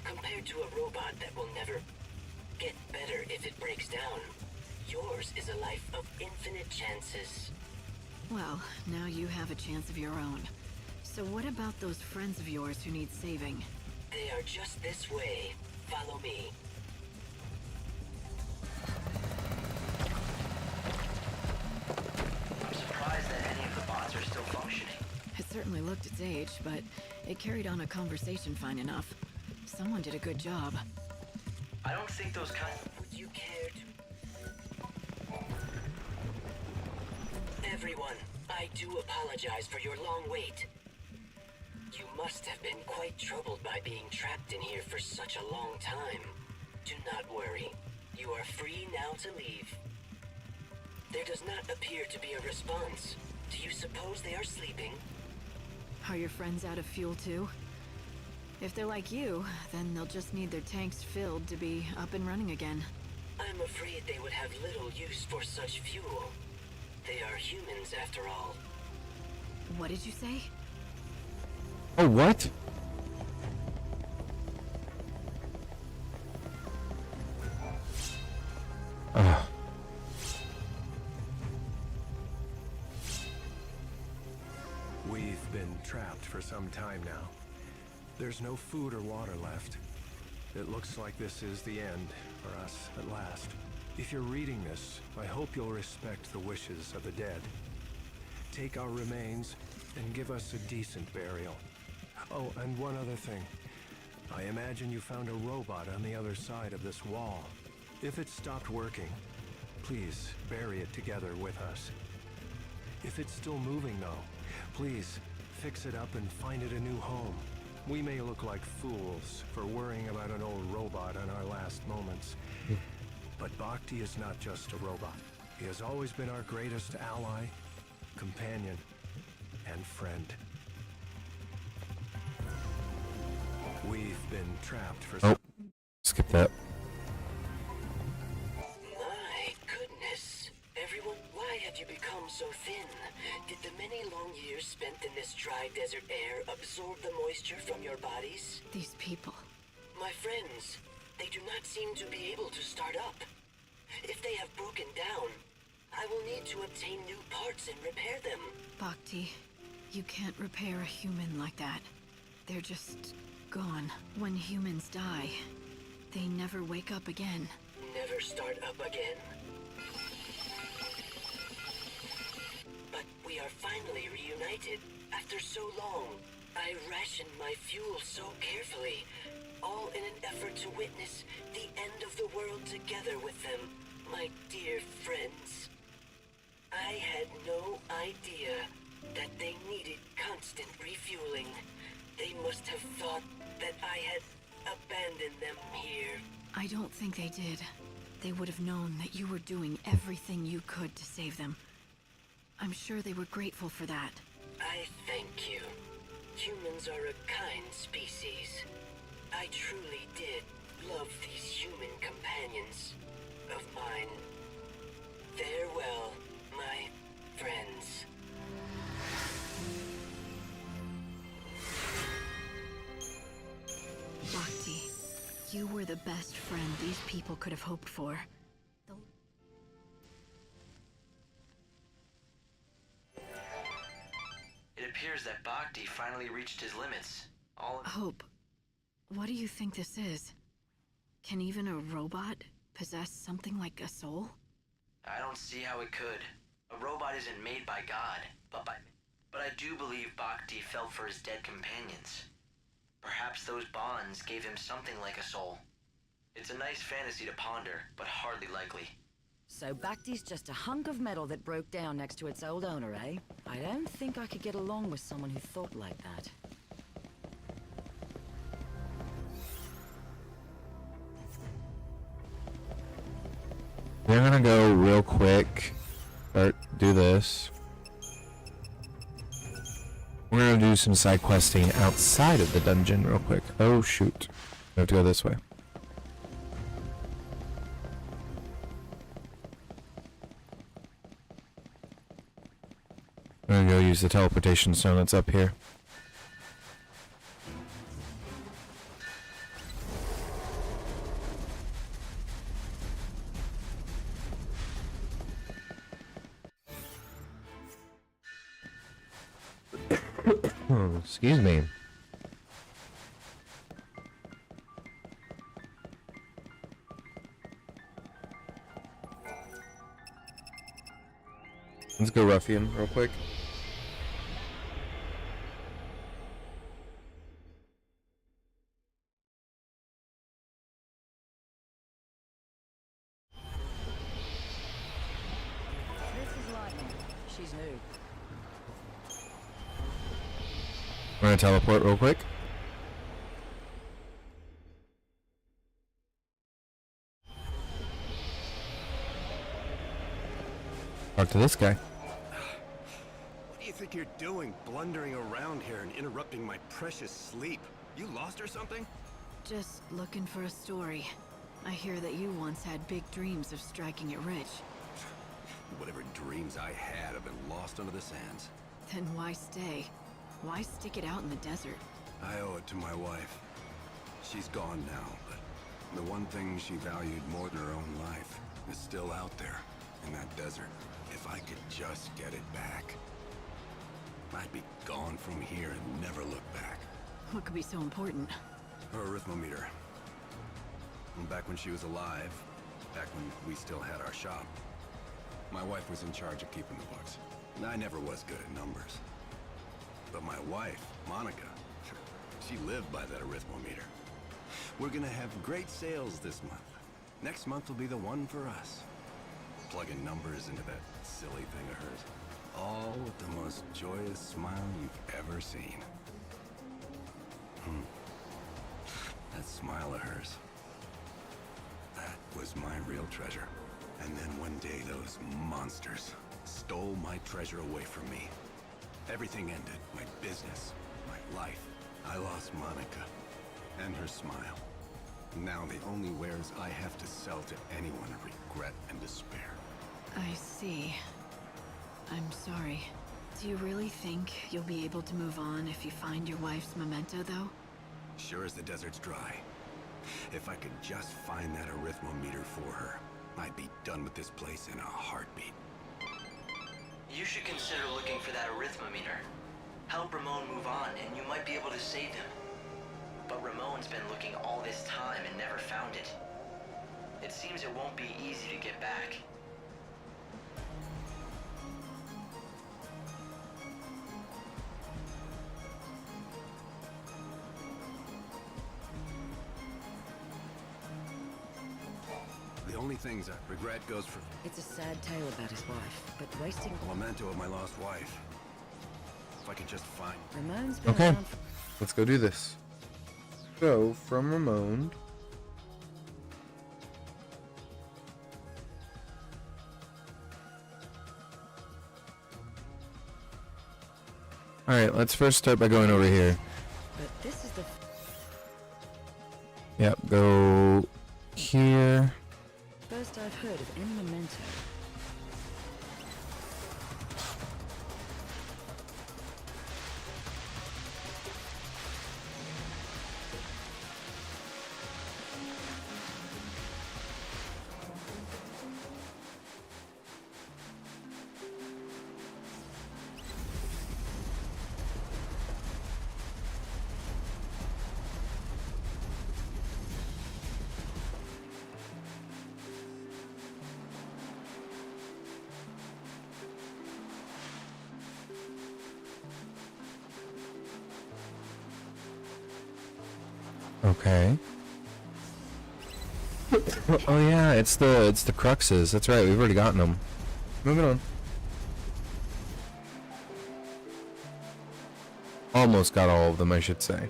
compared to a robot that will never get better if it breaks down. Yours is a life of infinite chances. Well, now you have a chance of your own. So what about those friends of yours who need saving? They are just this way. Follow me. I'm surprised that any of the bots are still functioning. It certainly looked its age, but it carried on a conversation fine enough. Someone did a good job. I don't think those kind... Would you care to... Everyone, I do apologize for your long wait. You must have been quite troubled by being trapped in here for such a long time. Do not worry. You are free now to leave. There does not appear to be a response. Do you suppose they are sleeping? Are your friends out of fuel too? If they're like you, then they'll just need their tanks filled to be up and running again. I'm afraid they would have little use for such fuel. They are humans after all. What did you say? Oh, what? We've been trapped for some time now. There's no food or water left. It looks like this is the end for us at last. If you're reading this, I hope you'll respect the wishes of the dead. Take our remains and give us a decent burial. Oh, and one other thing. I imagine you found a robot on the other side of this wall. If it stopped working, please bury it together with us. If it's still moving though, please fix it up and find it a new home. We may look like fools for worrying about an old robot in our last moments. But Bhakti is not just a robot. He has always been our greatest ally, companion, and friend. We've been trapped for Oh, skip that. My goodness. Everyone, why have you become so thin? Did the many long years spent in this Has dry desert air absorbed the moisture from your bodies? These people. My friends, they do not seem to be able to start up. If they have broken down, I will need to obtain new parts and repair them. Bhakti, you can't repair a human like that. They're just gone. When humans die, they never wake up again. Never start up again? But we are finally reunited. After so long, I rationed my fuel so carefully, all in an effort to witness the end of the world together with them, my dear friends. I had no idea that they needed constant refueling. They must have thought that I had abandoned them here. I don't think they did. They would have known that you were doing everything you could to save them. I'm sure they were grateful for that. I thank you. Humans are a kind species. I truly did love these human companions of mine. Farewell, my friends. Bhakti, you were the best friend these people could have hoped for. It appears that Bhakti finally reached his limits. Hope, what do you think this is? Can even a robot possess something like a soul? I don't see how it could. A robot isn't made by God, but I do believe Bhakti felt for his dead companions. Perhaps those bonds gave him something like a soul. It's a nice fantasy to ponder, but hardly likely. So Bhakti's just a hunk of metal that broke down next to its old owner, eh? I don't think I could get along with someone who thought like that. We're gonna go real quick. Do this. We're gonna do some side questing outside of the dungeon real quick. Oh shoot. We have to go this way. I'm gonna go use the teleportation stone that's up here. Excuse me. Let's go ruffian real quick. This is Lightning. She's new. We're gonna teleport real quick. Talk to this guy. What do you think you're doing, blundering around here and interrupting my precious sleep? You lost or something? Just looking for a story. I hear that you once had big dreams of striking it rich. Whatever dreams I had have been lost under the sands. Then why stay? Why stick it out in the desert? I owe it to my wife. She's gone now, but the one thing she valued more than her own life is still out there in that desert. If I could just get it back, I'd be gone from here and never look back. What could be so important? Her arithmometer. Back when she was alive, back when we still had our shop, my wife was in charge of keeping the books. I never was good at numbers. But my wife, Monica, she lived by that arithmometer. We're gonna have great sales this month. Next month will be the one for us. Plugging numbers into that silly thing of hers. All with the most joyous smile you've ever seen. That smile of hers. That was my real treasure. And then one day those monsters stole my treasure away from me. Everything ended. My business, my life. I lost Monica and her smile. Now the only wares I have to sell to anyone are regret and despair. I see. I'm sorry. Do you really think you'll be able to move on if you find your wife's memento, though? Sure as the desert's dry. If I could just find that arithmometer for her, I'd be done with this place in a heartbeat. You should consider looking for that arithmometer. Help Ramon move on, and you might be able to save him. But Ramon's been looking all this time and never found it. It seems it won't be easy to get back. The only things I regret goes for It's a sad tale about his wife, but wasting... a memento of my lost wife. If I could just find... Ramon's been Okay, around for... let's go do this. Go from Ramon. Alright, let's first start by going over here. But this is the... Yep, go here. first I've heard of any memento. Okay. Oh yeah, it's the cruxes. That's right. We've already gotten them. Moving on. Almost got all of them, I should say.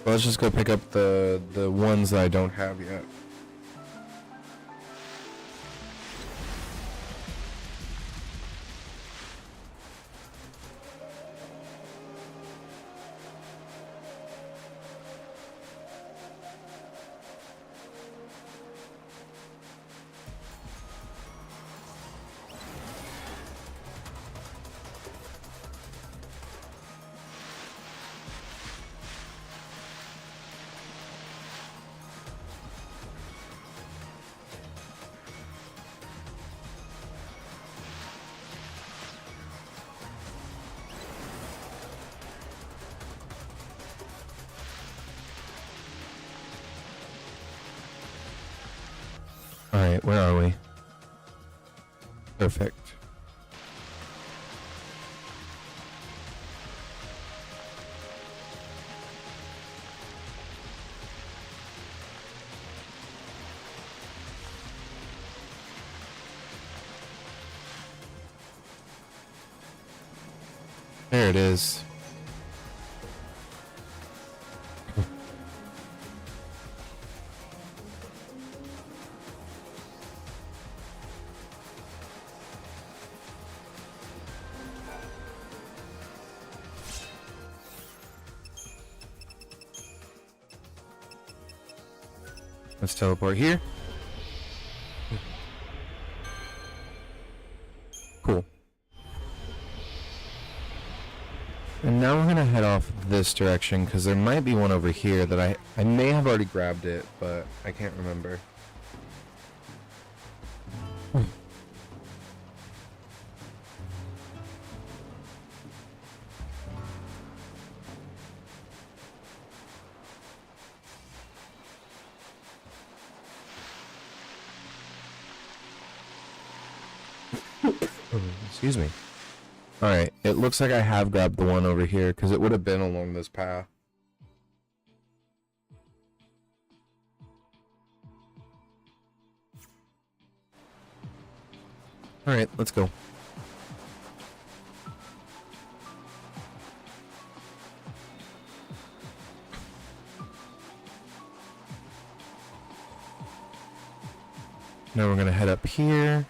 Well, let's just go pick up the ones that I don't have yet. Alright, where are we? Perfect. There it is. Let's teleport here. Cool. And now we're gonna head off this direction because there might be one over here that I may have already grabbed it, but I can't remember. Excuse me. Alright, it looks like I have grabbed the one over here because it would have been along this path. Alright, let's go. Now we're gonna head up here.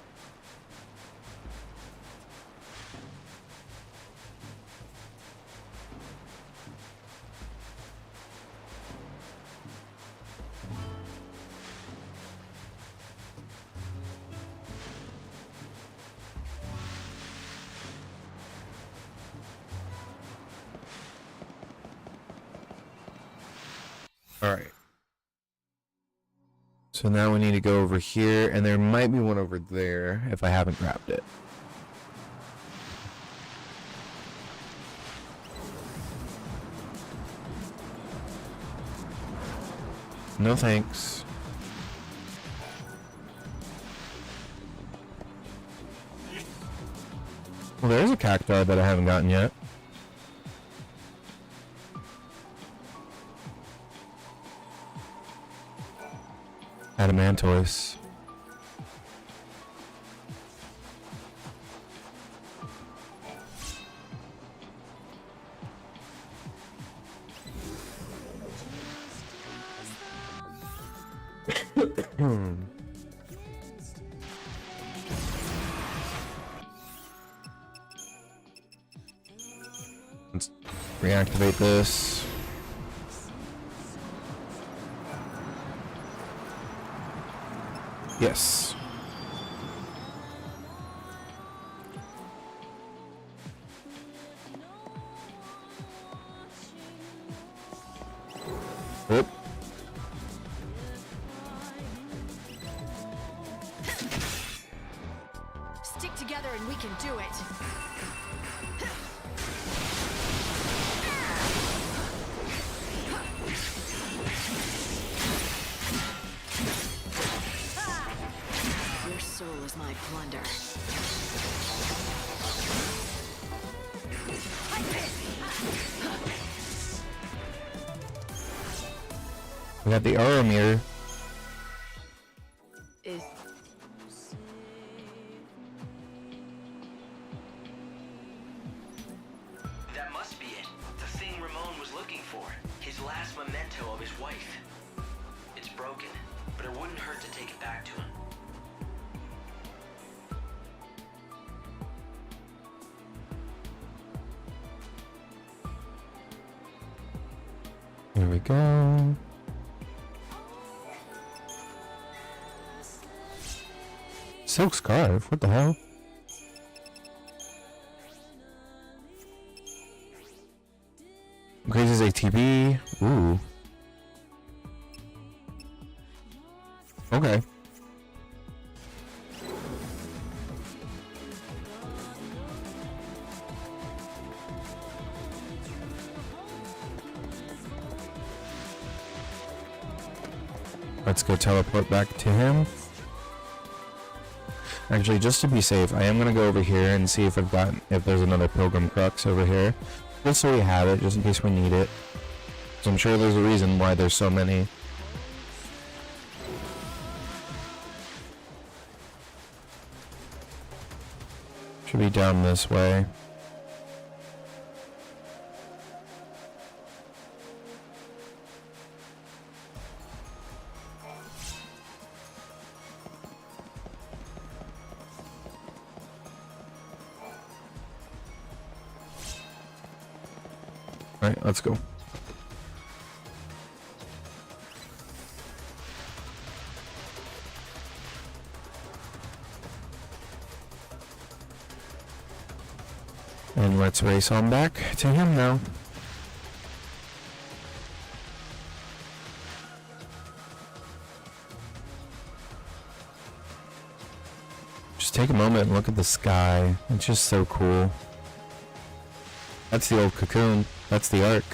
Alright. So now we need to go over here, and there might be one over there if I haven't grabbed it. No thanks. Well, there's a cacti that I haven't gotten yet. Adamantoise. Let's reactivate this. Yes. Oop. Stick together and we can do it. Your soul is my plunder. We got the Auromir. Is That must be it. The thing Ramon was looking for. His last memento of his wife. It's broken, but it wouldn't hurt to take it back to him. Here we go. Silk scarf? What the hell? Increases ATB. Ooh. Okay. Let's go teleport back to him. Actually, just to be safe, I am gonna go over here and see if there's another Pilgrim Crux over here. Just so we have it, just in case we need it. So I'm sure there's a reason why there's so many. Should be down this way. Alright, let's go. And let's race on back to him now. Just take a moment and look at the sky. It's just so cool. That's the old cocoon. That's the Ark.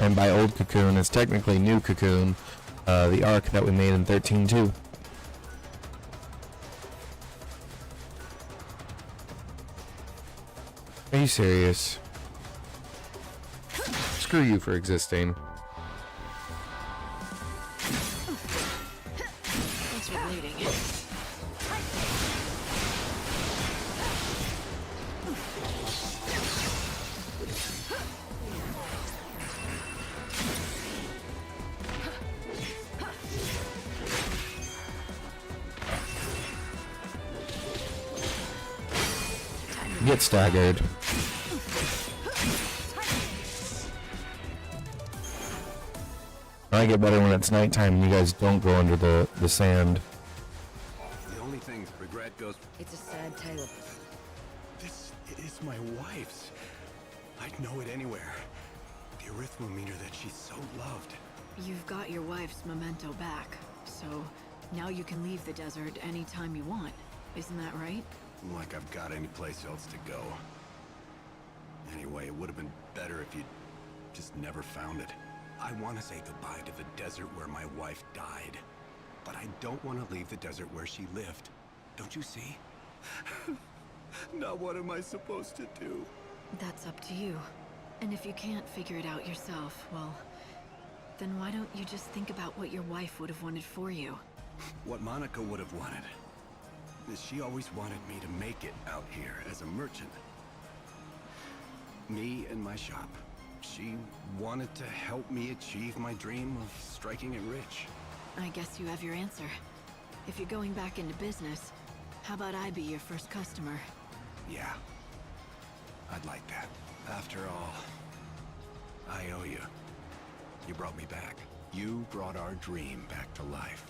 And by old cocoon, it's technically new cocoon. The Ark that we made in 13.2. Are you serious? Screw you for existing. thanks for waiting. Get staggered. I get better when it's nighttime and you guys don't go under the sand. The only thing regret goes. It's a sad tale. This is my wife's. I'd know it anywhere. The arithmometer that she so loved. You've got your wife's memento back, so now you can leave the desert anytime you want. Isn't that right? Like I've got any place else to go. Anyway, it would have been better if you'd just never found it. I want to say goodbye to the desert where my wife died. But I don't want to leave the desert where she lived. Don't you see? Now what am I supposed to do? That's up to you. And if you can't figure it out yourself, well, then why don't you just think about what your wife would have wanted for you? What Monica would have wanted is she always wanted me to make it out here as a merchant. Me and my shop. She wanted to help me achieve my dream of striking it rich. I guess you have your answer. If you're going back into business, how about I be your first customer? Yeah. I'd like that. After all, I owe you. You brought me back. You brought our dream back to life.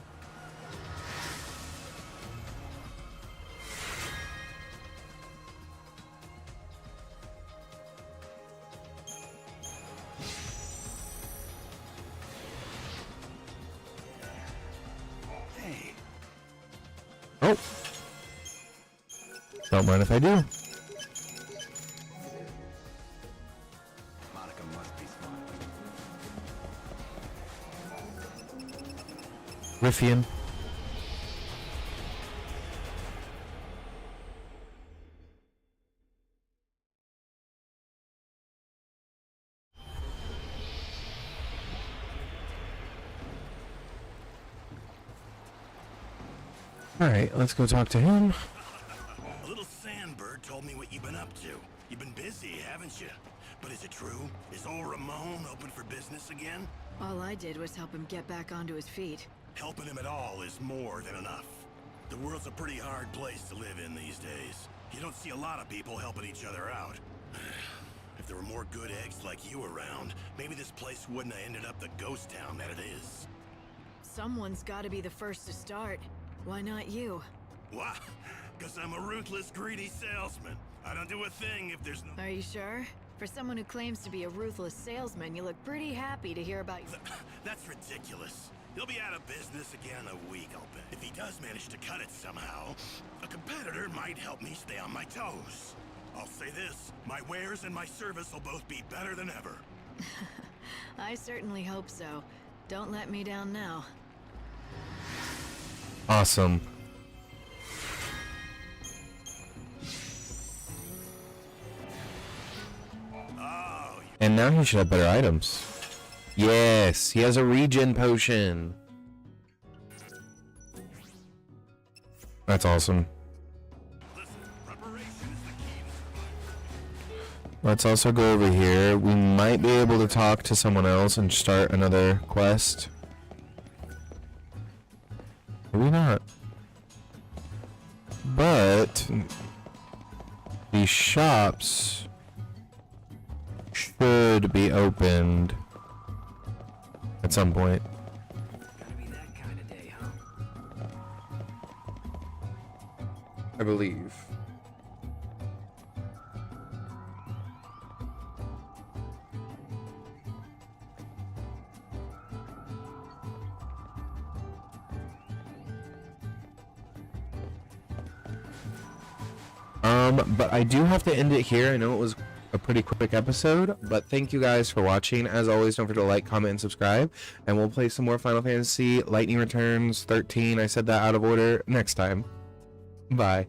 Hey. Oh. Don't mind if I do. Monica must be smart. Riffian. Alright, let's go talk to him. A little sandbird told me what you've been up to. You've been busy, haven't you? But is it true? Is old Ramon open for business again? All I did was help him get back onto his feet. Helping him at all is more than enough. The world's a pretty hard place to live in these days. You don't see a lot of people helping each other out. If there were more good eggs like you around, maybe this place wouldn't have ended up the ghost town that it is. Someone's gotta be the first to start. Why not you? Why? Because I'm a ruthless, greedy salesman. I don't do a thing if there's no... Are you sure? For someone who claims to be a ruthless salesman, you look pretty happy to hear about... That's ridiculous. He'll be out of business again in a week, I'll bet. If he does manage to cut it somehow, a competitor might help me stay on my toes. I'll say this, my wares and my service will both be better than ever. I certainly hope so. Don't let me down now. Awesome. And now he should have better items. Yes, he has a regen potion. That's awesome. Let's also go over here. We might be able to talk to someone else and start another quest. Maybe not. But these shops should be opened at some point. Gotta be that kind of day, huh? I believe. But I do have to end it here. I know it was a pretty quick episode, but thank you guys for watching. As always, don't forget to like, comment, and subscribe, and we'll play some more Final Fantasy Lightning Returns 13. I said that out of order next time. Bye.